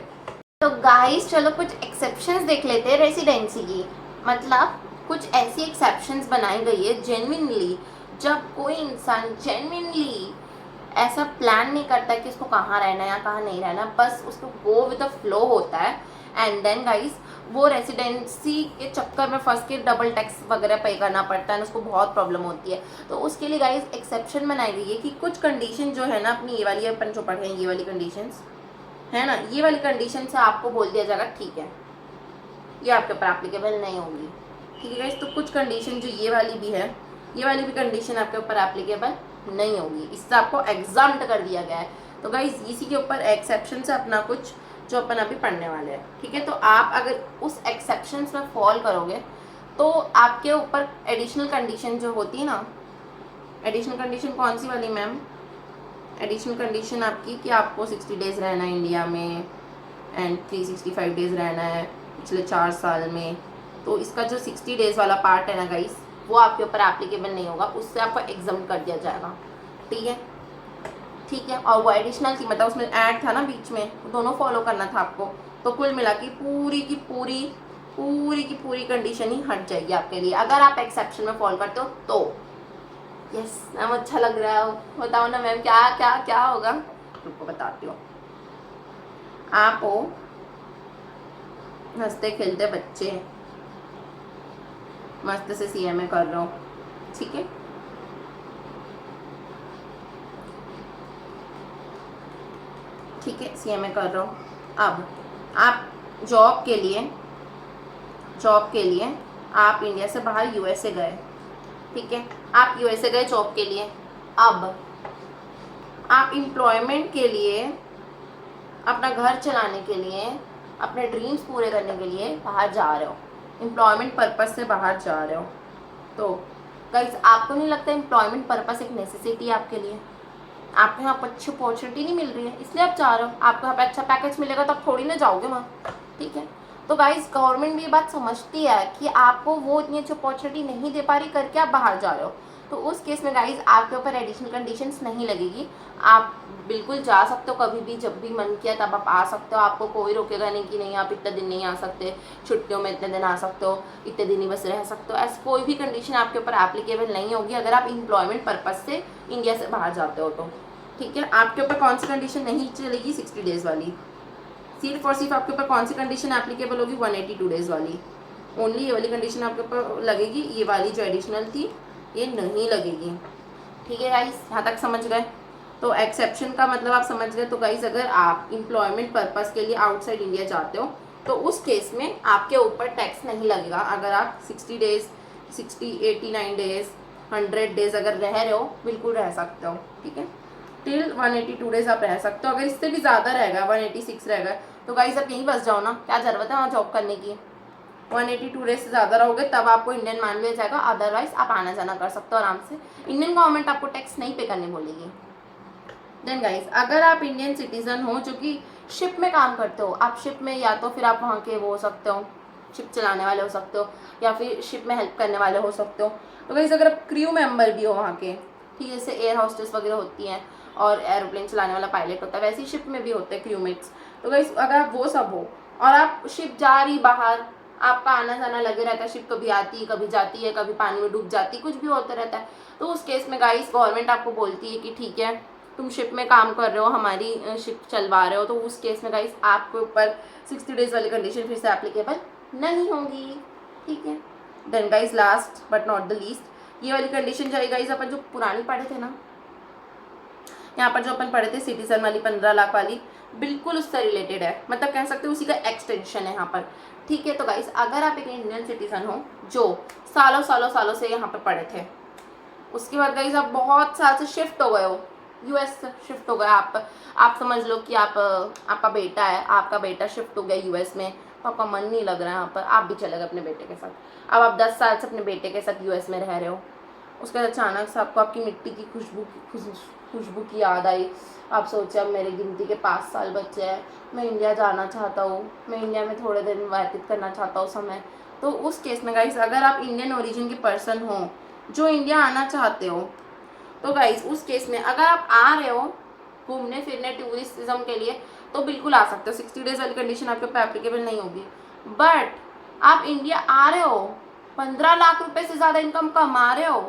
तो गाइस चलो कुछ एक्सेप्शंस देख लेते हैं रेसिडेंसी की। मतलब कुछ ऐसी एक्सेप्शंस बनाई गई है जेन्युइनली, जब कोई इंसान जेन्युइनली ऐसा प्लान नहीं करता कि उसको कहाँ रहना है या कहाँ नहीं रहना, बस उसको गो विद द फ्लो होता है, एंड देन गाइस वो रेसिडेंसी के चक्कर में फंस के डबल टैक्स वगैरह पे करना पड़ता है, उसको बहुत प्रॉब्लम होती है। तो उसके लिए गाइस एक्सेप्शन बनाई गई है कि कुछ कंडीशन जो है ना अपनी, ये वाली अपन जो पढ़े हैं ये वाली कंडीशंस है ना, ये वाली कंडीशन से आपको बोल दिया जाएगा ठीक है ये आपके ऊपर एप्लीकेबल नहीं होगी। ठीक है गाइस, तो कुछ कंडीशन जो ये वाली भी है, ये वाली भी कंडीशन आपके ऊपर एप्लीकेबल नहीं होगी, इससे आपको एग्जाम्प्ट कर दिया गया है। तो गाइस इसी के ऊपर एक्सेप्शन से अपना कुछ जो अपन अभी पढ़ने वाले हैं। ठीक है, तो आप अगर उस एक्सेप्शंस में फॉल करोगे तो आपके ऊपर एडिशनल कंडीशन जो होती है ना, एडिशनल कंडीशन कौन सी वाली मैम? एडिशनल कंडीशन आपकी कि आपको 60 डेज़ रहना है इंडिया में एंड 365 डेज़ रहना है पिछले 4 साल में। तो इसका जो 60 डेज़ वाला पार्ट है ना गाइस, वो आपके ऊपर एप्लीकेबल नहीं होगा, उससे आपको एग्जाम कर दिया जाएगा। ठीक है, ठीक है। और वो एडिशनल की मतलब उसमें ऐड था ना बीच में, वो दोनों फॉलो करना था आपको। तो कुल मिला के पूरी की पूरी कंडीशन ही हट जाएगी आपके लिए अगर आप एक्सेप्शन में फॉलो करते हो तो। यस मैम, अच्छा लग रहा है, बताओ ना मैम क्या क्या क्या होगा, रुको बताती हूँ। आप हो हंसते खेलते बच्चे, मस्त से CMA कर रहे हो, ठीक है। ठीक है, CMA कर रहे हो। अब आप जॉब के लिए आप इंडिया से बाहर USA गए। ठीक है, आप USA गए जॉब के लिए। अब आप एम्प्लॉयमेंट के लिए, अपना घर चलाने के लिए, अपने ड्रीम्स पूरे करने के लिए बाहर जा रहे हो, एम्प्लॉयमेंट पर्पस से बाहर जा रहे हो। तो गाइस आपको नहीं लगता एम्प्लॉयमेंट पर्पस एक नेसेसिटी है आपके लिए? आपको यहाँ पर अच्छी अपॉर्चुनिटी नहीं मिल रही है इसलिए आप जा रहे हो, आपको यहाँ पे अच्छा पैकेज मिलेगा तो आप थोड़ी ना जाओगे वहाँ। ठीक है, तो गाइस गवर्नमेंट भी ये बात समझती है कि आपको वो इतनी अच्छी अपॉर्चुनिटी नहीं दे पा रही करके आप बाहर जा रहे हो। तो उस केस में गाइस आपके ऊपर एडिशनल कंडीशंस नहीं लगेगी, आप बिल्कुल जा सकते हो, कभी भी जब भी मन किया तब आप आ सकते हो, आपको कोई रोकेगा नहीं कि नहीं आप इतने दिन नहीं आ सकते, छुट्टियों में इतने दिन आ सकते हो, इतने दिन ही बस रह सकते हो। ऐसी कोई भी कंडीशन आपके ऊपर एप्लीकेबल नहीं होगी अगर आप एम्प्लॉयमेंट पर्पज़ से इंडिया से बाहर जाते हो तो। ठीक है। आपके ऊपर कौन सी कंडीशन नहीं चलेगी, 60 डेज वाली। सिर्फ और सिर्फ आपके ऊपर कौन सी कंडीशन एप्लीकेबल होगी, 182 डेज वाली। ओनली ये वाली कंडीशन आपके ऊपर लगेगी, ये वाली जो एडिशनल थी ये नहीं लगेगी। ठीक है गाइस, यहाँ तक समझ गए। तो एक्सेप्शन का मतलब आप समझ गए। तो गाइस अगर आप एम्प्लॉयमेंट पर्पस के लिए आउटसाइड इंडिया जाते हो तो उस केस में आपके ऊपर टैक्स नहीं लगेगा। अगर आप 60 डेज, 89 डेज, 100 डेज अगर रह रहे हो, बिल्कुल रह सकते हो। ठीक है, टिल 182 डेज आप रह सकते हो। अगर इससे भी ज़्यादा रहेगा, 186 रहेगा, तो गाइस आप यहीं बस जाओ ना, क्या ज़रूरत है वहाँ जॉब करने की। 182 डेज से ज़्यादा रहोगे तब आपको इंडियन मान लिया जाएगा, अदरवाइज आप आना जाना कर सकते हो आराम से। इंडियन गवर्नमेंट आपको टैक्स नहीं पे करने बोलेगी। देन गाइस अगर आप इंडियन सिटीजन हो जो कि शिप में काम करते हो, आप शिप में या तो फिर आप वहाँ के वो हो सकते हो, शिप चलाने वाले हो सकते हो, या फिर शिप में हेल्प करने वाले हो सकते हो। तो गाइस अगर आप क्रू मेंबर भी हो वहाँ के, ठीक है, जैसे एयर हॉस्टेस वगैरह होती हैं और एरोप्लेन चलाने वाला पायलट होता है, वैसे ही शिप में भी होते हैं क्रूमेट्स। तो गाइस अगर आप वो सब हो और आप शिप जा रही बाहर, आपका आना जाना लगे रहता है, शिप कभी आती है कभी जाती है, कभी पानी में डूब जाती है, कुछ भी होता रहता है, तो उस केस में गाइस गवर्नमेंट आपको बोलती है कि ठीक है तुम शिप में काम कर रहे हो, हमारी शिप चलवा रहे हो, तो उस केस में गाइस आपके ऊपर 60 डेज वाली कंडीशन फिर से एप्लीकेबल नहीं होंगी। ठीक है। Then guys last but not the least, ये वाली कंडीशन जो है गाइस अपन जो पुरानी पढ़े थे ना, यहाँ पर जो अपन पढ़े थे सिटीजन वाली 15 लाख वाली, बिल्कुल उससे रिलेटेड है, मतलब कह सकते हो उसी का एक्सटेंशन है यहाँ पर। ठीक है। तो गाइस अगर आप एक इंडियन सिटीजन हो जो सालों सालों सालों से यहाँ पर पढ़े थे, उसके बाद गाइस आप बहुत साल से शिफ्ट हो गए हो, यूएस शिफ्ट हो गए आप समझ लो कि आपका बेटा है, आपका बेटा शिफ्ट हो गया यूएस में, तो आपका मन नहीं लग रहा है यहाँ पर, आप भी चले गए अपने बेटे के साथ। अब आप 10 साल से अपने बेटे के साथ यूएस में रह रहे हो, उसके बाद अचानक से आपको आपकी मिट्टी की खुशबू की याद आई। आप सोचे अब मेरी गिनती के 5 साल बच्चे हैं, मैं इंडिया जाना चाहता हूँ, मैं इंडिया में थोड़े दिन व्यतीत करना चाहता हूँ समय। तो उस केस में गाइस अगर आप इंडियन ओरिजिन के पर्सन हो जो इंडिया आना चाहते हो, तो गाइस उस केस में अगर आप आ रहे हो घूमने फिरने टूरिज्म के लिए तो बिल्कुल आ सकते हो, 60 डेज वाली कंडीशन आपके ऊपर एप्लीकेबल नहीं होगी। बट आप इंडिया आ रहे हो, 15 लाख रुपए से ज़्यादा इनकम कमा रहे हो,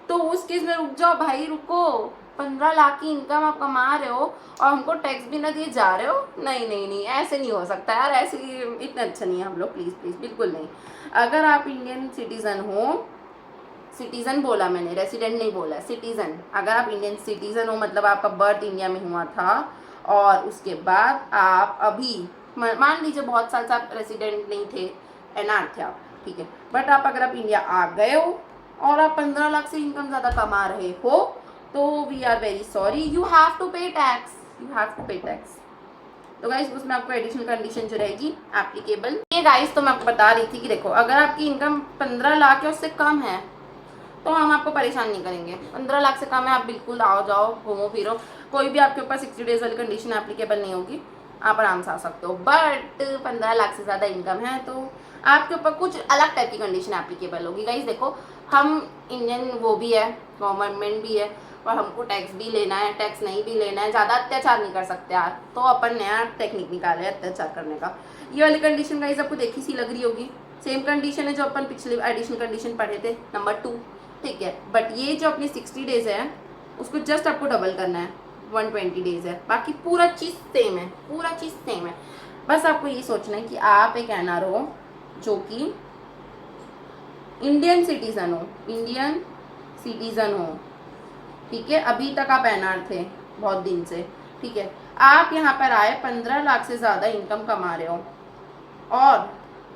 तो उस केस में रुक जाओ भाई, रुको। 15 लाख की इनकम आप कमा रहे हो और हमको टैक्स भी ना दिए जा रहे हो, नहीं नहीं नहीं, ऐसे नहीं हो सकता यार, ऐसे इतना अच्छा नहीं है हम लोग, प्लीज़ प्लीज़ बिल्कुल नहीं। अगर आप इंडियन सिटीज़न हो, सिटीज़न बोला मैंने, रेसिडेंट नहीं बोला, सिटीज़न, अगर आप इंडियन सिटीज़न हो मतलब आपका बर्थ इंडिया में हुआ था और उसके बाद आप अभी मान लीजिए बहुत साल से आप रेसिडेंट नहीं थे, एनआर थे आप, ठीक है, बट आप अगर आप इंडिया आ गए हो और आप 15 लाख से इनकम ज़्यादा कमा रहे हो, तो we are very sorry, you have to pay tax, you have to pay tax. तो गाइस उसमें आपको एडिशनल कंडीशन जो रहेगी एप्लीकेबल। ये गाइस तो मैं आपको बता रही थी कि देखो अगर आपकी इनकम 15 लाख या उससे कम है तो हम आपको परेशान नहीं करेंगे। 15 लाख से कम है आप बिल्कुल आओ जाओ घूमो फिरो, कोई भी आपके ऊपर 60 डेज वाली कंडीशन एप्लीकेबल नहीं होगी, आप आराम से आ सकते हो। बट 15 लाख से ज़्यादा इनकम है तो आपके ऊपर कुछ अलग टाइप की कंडीशन एप्लीकेबल होगी। गाइस देखो हम इंडियन वो भी है, गवर्नमेंट भी है और हमको टैक्स भी लेना है, टैक्स नहीं भी लेना है, ज़्यादा अत्याचार नहीं कर सकते यार, तो अपन नया टेक्निक निकाले अत्याचार करने का। ये वाली कंडीशन गाइस आपको देखी सी लग रही होगी, सेम कंडीशन है जो अपन पिछले एडिशनल कंडीशन पढ़े थे नंबर 2, ठीक है। बट ये जो अपनी 60 डेज है उसको जस्ट आपको डबल करना है, 120 डेज है, बाकी पूरा चीज़ सेम है, पूरा चीज़ सेम है। बस आपको ये सोचना है कि आप एक एनआर हो जो कि इंडियन सिटीज़न हो, इंडियन सिटीज़न हो, ठीक है, अभी तक आप एनआर थे बहुत दिन से, ठीक है, आप यहाँ पर आए 15 लाख से ज़्यादा इनकम कमा रहे हो और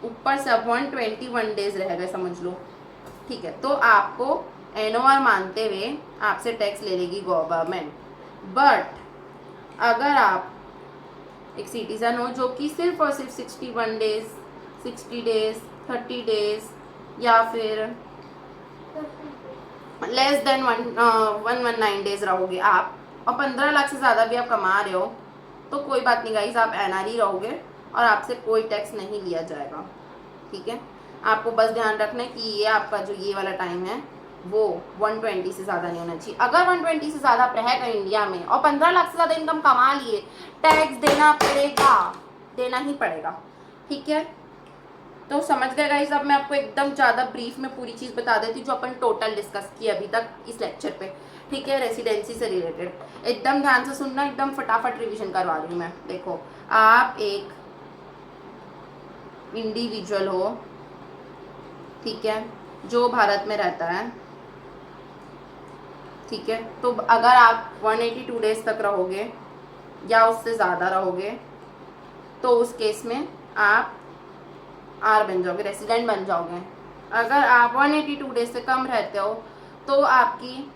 ऊपर से अब 121 डेज रह गए समझ लो, ठीक है, तो आपको एनओआर मानते हुए आपसे टैक्स ले लेगी गवर्नमेंट। बट अगर आप एक सिटीज़न हो जो कि सिर्फ और सिर्फ 61 डेज, 60 डेज, 30 डेज या फिर लेस देन 119 डेज रहोगे आप और 15 लाख से ज़्यादा भी आप कमा रहे हो, तो कोई बात नहीं गाइस, आप एनआर ही रहोगे और आपसे कोई टैक्स नहीं लिया जाएगा। ठीक है, आपको बस ध्यान रखना है कि ये आपका जो ये वाला टाइम है वो 120 से ज़्यादा नहीं होना चाहिए। अगर 120 से ज़्यादा रह गए इंडिया में और 15 लाख से ज़्यादा इनकम कमा लिए, टैक्स देना पड़ेगा, देना ही पड़ेगा। ठीक है, तो समझ गए गाइस। अब मैं आपको एकदम ज़्यादा ब्रीफ में पूरी चीज़ बता देती हूँ जो अपन टोटल डिस्कस की अभी तक इस लेक्चर पे। ठीक है, रेसिडेंसी से रिलेटेड एकदम ध्यान से सुनना, एकदम फटाफट रिवीजन करवा रही हूँ मैं। देखो, आप एक इंडिविजुअल हो, ठीक है, जो भारत में रहता है, ठीक है, तो अगर आप 182 डेज तक रहोगे या उससे ज़्यादा रहोगे तो उस केस में आप आर बन जाओगे, रेसिडेंट बन जाओगे। अगर आप 182 डेज से कम रहते हो तो आपकी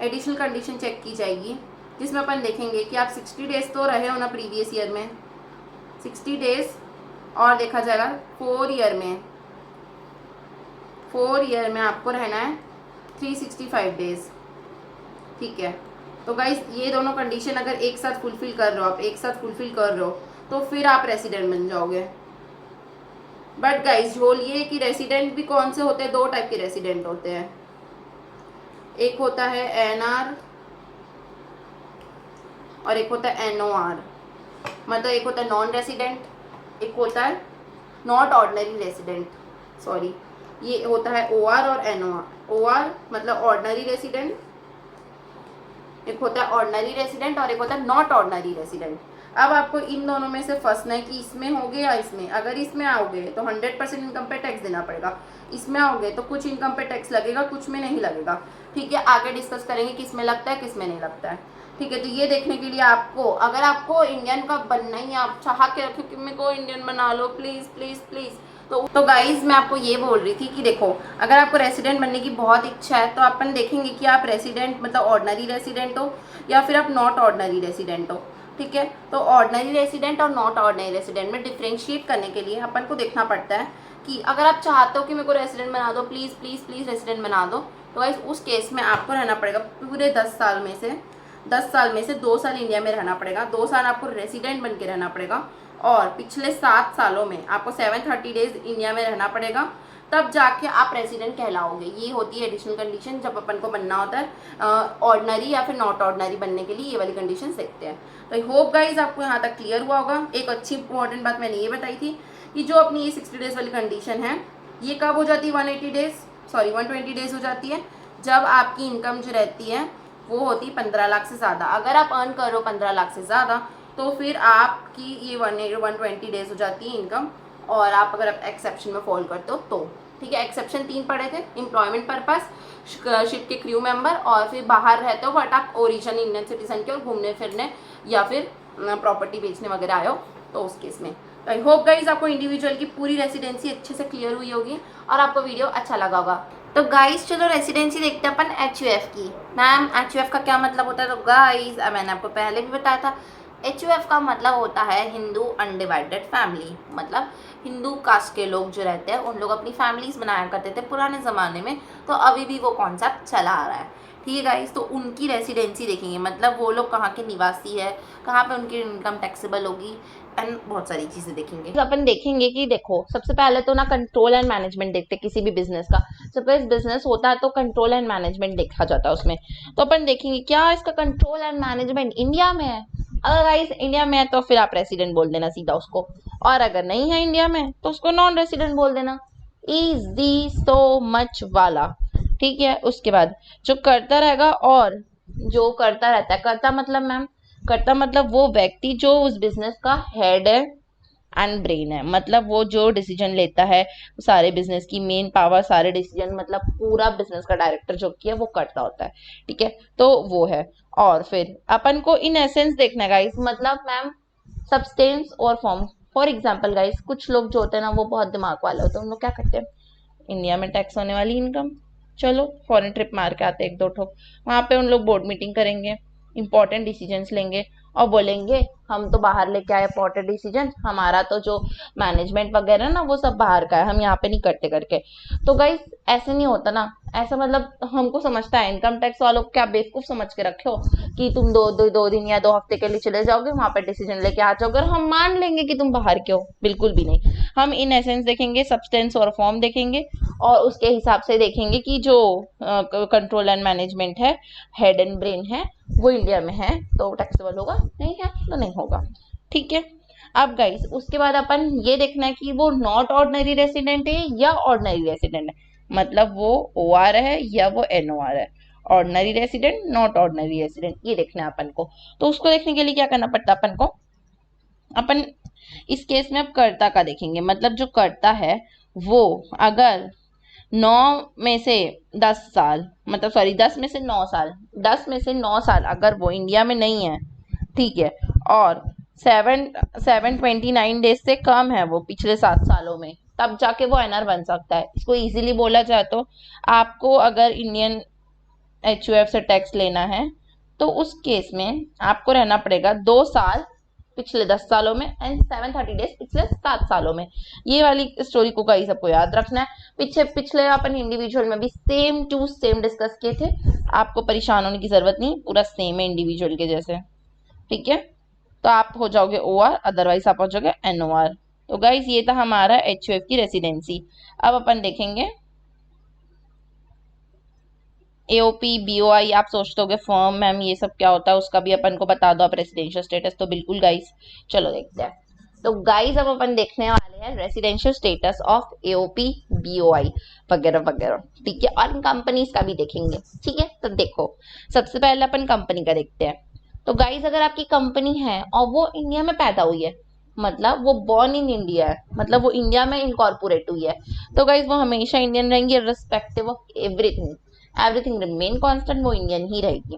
एडिशनल कंडीशन चेक की जाएगी, जिसमें अपन देखेंगे कि आप 60 डेज तो रहे हो ना प्रीवियस ईयर में, 60 डेज और देखा जाएगा 4 ईयर में, 4 ईयर में आपको रहना है 365 डेज, ठीक है। तो गाइस ये दोनों कंडीशन अगर एक साथ फुलफिल कर रहे हो, आप एक साथ फुलफिल कर रहे हो तो फिर आप रेसिडेंट बन जाओगे। बट गाइस झोल ये कि रेसिडेंट भी कौन से होते हैं, 2 टाइप के रेसिडेंट होते हैं। एक होता है एनआर और एक होता है एनओआर। मतलब एक होता है नॉन रेसिडेंट, एक होता है नॉट ऑर्डिनरी रेसिडेंट, सॉरी, ये होता है ओआर और एनओआर। ओआर मतलब ऑर्डिनरी रेसिडेंट, एक होता है ऑर्डिनरी रेसिडेंट और एक होता है नॉट ऑर्डिनरी रेसिडेंट। अब आपको इन दोनों में से फंसना है कि इसमें होगे या इसमें। अगर इसमें आओगे तो 100% इनकम पे टैक्स देना पड़ेगा, इसमें आओगे तो कुछ इनकम पे टैक्स लगेगा, कुछ में नहीं लगेगा, ठीक है। आगे डिस्कस करेंगे किस में लगता है किस में नहीं लगता है, ठीक है। तो ये देखने के लिए आपको, अगर आपको इंडियन का बनना ही, आप चाह के रखो कि मेरे को इंडियन बना लो प्लीज़ प्लीज़ प्लीज़, तो गाइज मैं आपको ये बोल रही थी कि देखो, अगर आपको रेसिडेंट बनने की बहुत इच्छा है तो अपन देखेंगे कि आप रेसिडेंट मतलब ऑर्डिनरी रेसिडेंट हो या फिर आप नॉट ऑर्डिनरी रेसिडेंट हो, ठीक है। तो ऑर्डिनरी रेसिडेंट और नॉट ऑर्डिनरी रेसिडेंट में डिफ्रेंशिएट करने के लिए अपन को देखना पड़ता है कि अगर आप चाहते हो कि मेरे को रेसिडेंट बना दो, प्लीज़ प्लीज़ प्लीज़ रेसिडेंट बना दो, तो गाइस उस केस में आपको रहना पड़ेगा पूरे 10 साल में से 2 साल इंडिया में रहना पड़ेगा, 2 साल आपको रेसिडेंट बन के रहना पड़ेगा, और पिछले 7 सालों में आपको 730 डेज इंडिया में रहना पड़ेगा, तब जाके आप रेसिडेंट कहलाओगे। ये होती है एडिशनल कंडीशन जब अपन को बनना होता है ऑर्डिनरी या फिर नॉट ऑर्डिनरी बनने के लिए, ये वाली कंडीशन देखते हैं। तो आई होप गाइज आपको यहाँ तक क्लियर हुआ होगा। एक अच्छी इंपॉर्टेंट बात मैंने ये बताई थी कि जो अपनी ये 60 डेज वाली कंडीशन है ये कब हो जाती है, 120 डेज हो जाती है जब आपकी इनकम जो रहती है वो होती है 15 लाख से ज़्यादा। अगर आप अर्न कर रहे हो 15 लाख से ज़्यादा तो फिर आपकी ये 120 डेज हो जाती है इनकम, और आप अगर आप एक्सेप्शन में फॉल करते हो तो, ठीक है। एक्सेप्शन 3 पढ़े थे, एम्प्लॉयमेंट पर्पस, शिप के क्रू मेंबर, और फिर बाहर रहते हो बट आप ओरिजिनल इंडियन सिटीजन के और घूमने फिरने या फिर प्रॉपर्टी बेचने वगैरह आए हो तो उस केस में। तो आई होप गाइज आपको इंडिविजुअल की पूरी रेसिडेंसी अच्छे से क्लियर हुई होगी और आपको वीडियो अच्छा लगा होगा। तो गाइस चलो रेसिडेंसी देखते हैं अपन HUF की। मैम HUF का क्या मतलब होता है? तो गाइस मैंने आपको पहले भी बताया था, HUF का मतलब होता है हिंदू अनडिवाइडेड फैमिली। मतलब हिंदू कास्ट के लोग जो रहते हैं उन लोग अपनी फैमिलीज बनाया करते थे पुराने ज़माने में, तो अभी भी वो कॉन्सेप्ट चला आ रहा है, ठीक है गाइस। तो उनकी रेसिडेंसी देखेंगे, मतलब वो लोग कहाँ के निवासी है, कहाँ पे उनकी इनकम टैक्सेबल होगी, एंड बहुत सारी चीज़ें देखेंगे। तो अपन देखेंगे कि देखो सबसे पहले तो ना कंट्रोल एंड मैनेजमेंट देखते हैं किसी भी बिजनेस का। सपोज बिजनेस होता है तो कंट्रोल एंड मैनेजमेंट देखा जाता है उसमें। तो अपन देखेंगे क्या इसका कंट्रोल एंड मैनेजमेंट इंडिया में है। अगर गाइस इंडिया में है तो फिर आप रेसिडेंट बोल देना सीधा उसको, और अगर नहीं है इंडिया में तो उसको नॉन रेसिडेंट बोल देना। इजी सो मच वाला, ठीक है। उसके बाद जो करता रहेगा, और जो करता रहता है, करता मतलब मैम, करता मतलब वो व्यक्ति जो उस बिजनेस का हेड है एंड ब्रेन है। मतलब वो जो डिसीजन लेता है सारे बिजनेस की मेन पावर, सारे डिसीजन, मतलब पूरा बिजनेस का डायरेक्टर जो किया वो करता होता है, ठीक है। तो वो है। और फिर अपन को इन एसेंस देखना है गाइस, मतलब मैम सब्सटेंस और फॉर्म। फॉर एग्जाम्पल गाइस कुछ लोग जो होते हैं ना वो बहुत दिमाग वाले होते हैं, उन लोग क्या करते हैं, इंडिया में टैक्स होने वाली इनकम, चलो फॉरेन ट्रिप मार के आते 1-2 ठोक, वहाँ पे उन लोग बोर्ड मीटिंग करेंगे, इंपॉर्टेंट डिसीजंस लेंगे और बोलेंगे हम तो बाहर लेके आए इंपॉर्टेंट डिसीजन, हमारा तो जो मैनेजमेंट वगैरह ना वो सब बाहर का है, हम यहाँ पे नहीं करते करके। तो गाइस ऐसे नहीं होता ना, ऐसा मतलब हमको समझता है इनकम टैक्स वालों को क्या बेवकूफ समझ के रखे हो कि तुम दो दिन या 2 हफ्ते के लिए चले जाओगे वहां पे डिसीजन लेके आ जाओगे और हम मान लेंगे कि तुम बाहर के हो। बिल्कुल भी नहीं। हम इन एसेंस देखेंगे, सब्सटेंस और फॉर्म देखेंगे, और उसके हिसाब से देखेंगे कि जो कंट्रोल एंड मैनेजमेंट है, हेड एंड ब्रेन है, वो इंडिया में है तो टैक्सेबल होगा, नहीं है तो नहीं होगा, ठीक है। अब गाइस उसके बाद अपन ये देखना है कि वो नॉट ऑर्डिनरी रेसिडेंट है या ऑर्डिनरी रेसिडेंट है, मतलब वो OR है या वो NOR है। Ordinary resident, not ordinary resident, ये देखना है अपन को। तो उसको देखने के लिए क्या करना पड़ता है अपन को, अपन इस केस में अब कर्ता का देखेंगे। मतलब जो कर्ता है वो अगर 9 में से 10 साल, मतलब सॉरी 10 में से 9 साल, 10 में से 9 साल अगर वो इंडिया में नहीं है, ठीक है, और 729 डेज से कम है वो पिछले 7 सालों में, तब जाके वो एनआर बन सकता है। इसको इजीली बोला जाए तो आपको अगर इंडियन HUF से टैक्स लेना है तो उस केस में आपको रहना पड़ेगा 2 साल पिछले 10 सालों में एंड 730 डेज पिछले 7 सालों में। ये वाली स्टोरी को कहीं सबको याद रखना है। पिछले अपन इंडिविजुअल में भी सेम टू सेम डिस्कस किए थे, आपको परेशान होने की जरूरत नहीं, पूरा सेम है इंडिविजुअल के जैसे, ठीक है। तो आप हो जाओगे OR, अदरवाइज आप हो जाओगे NOR। तो गाइज ये था हमारा HUF की रेसिडेंसी। अब अपन देखेंगे AOP BOI। आप सोचते होगे फर्म मैम ये सब क्या होता है, उसका भी अपन को बता दो आप रेसिडेंशियल स्टेटस। तो बिल्कुल गाइस, चलो देखते हैं। तो गाइस अब अपन देखने वाले हैं residential status of AOP BOI वगैरह वगैरह, ठीक है, और कंपनीज का भी देखेंगे, ठीक है। तो देखो सबसे पहले अपन कंपनी का देखते हैं। तो गाइस अगर आपकी कंपनी है और वो इंडिया में पैदा हुई है, मतलब वो बॉर्न इन इंडिया है, मतलब वो इंडिया में इनकॉर्पोरेट हुई है, तो गाइस वो हमेशा इंडियन रहेंगी respective of everything remain constant, वो इंडियन ही रहेगी।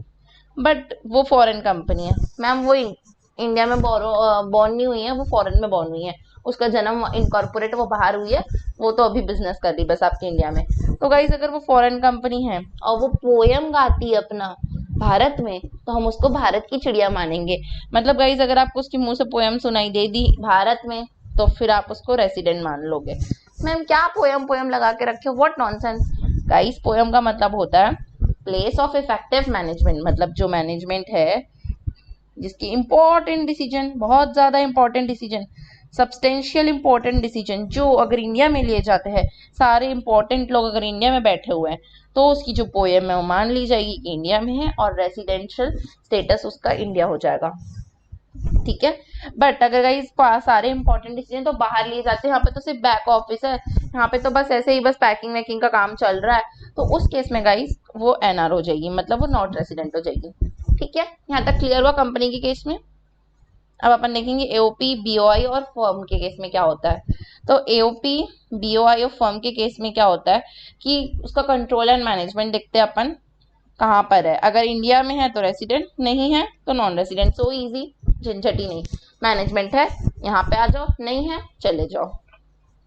बट वो फॉरेन कंपनी है मैम, वो इंडिया में बॉर्न नहीं हुई है, वो फॉरेन में बॉर्न हुई है, उसका जन्म इनकॉर्पोरेट वो बाहर हुई है, वो तो अभी बिजनेस कर रही बस आपके इंडिया में। तो गाइस अगर वो फॉरेन कंपनी है और वो पोयम गाती है अपना भारत में, तो हम उसको भारत की चिड़िया मानेंगे। मतलब गाइस अगर आपको उसके मुंह से पोयम सुनाई दे दी भारत में, तो फिर आप उसको रेसिडेंट मान लोगे। मैम क्या पोयम पोयम लगा के रखे हो, व्हाट नॉनसेंस। गाइस पोयम का मतलब होता है प्लेस ऑफ इफेक्टिव मैनेजमेंट, मतलब जो मैनेजमेंट है जिसकी इंपॉर्टेंट डिसीजन, बहुत ज्यादा important decision, substantial important decision जो अगर इंडिया में लिए जाते हैं, सारे इंपॉर्टेंट लोग अगर इंडिया में बैठे हुए हैं, तो उसकी जो पोएम है वो मान ली जाएगी कि इंडिया में है और रेसिडेंशियल स्टेटस उसका इंडिया हो जाएगा, ठीक है। बट अगर गाइस सारे इंपॉर्टेंट डिसीजन तो बाहर लिए जाते हैं, यहाँ पे तो सिर्फ बैक ऑफिस है, यहाँ पे तो बस ऐसे ही बस पैकिंग वैकिंग का काम चल रहा है, तो उस केस में गाइस वो NR हो जाएगी, मतलब वो नॉट रेसिडेंट हो जाएगी, ठीक है। यहाँ तक क्लियर हुआ कंपनी के केस में। अब अपन देखेंगे AOP BOI और फर्म के केस में क्या होता है। तो AOP BOI और फर्म के केस में क्या होता है कि उसका कंट्रोल एंड मैनेजमेंट देखते हैं अपन कहाँ पर है। अगर इंडिया में है तो रेसिडेंट, नहीं है तो नॉन रेसिडेंट, सो इजी, झंझट ही नहीं। मैनेजमेंट है यहाँ पे आ जाओ, नहीं है चले जाओ,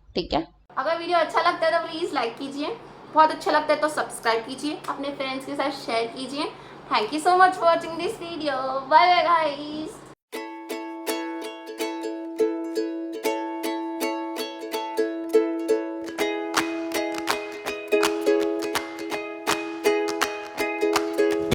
ठीक है। अगर वीडियो अच्छा लगता है तो प्लीज़ लाइक कीजिए, बहुत अच्छा लगता है तो सब्सक्राइब कीजिए, अपने फ्रेंड्स के साथ शेयर कीजिए। Thank you so much for watching this video, bye bye guys.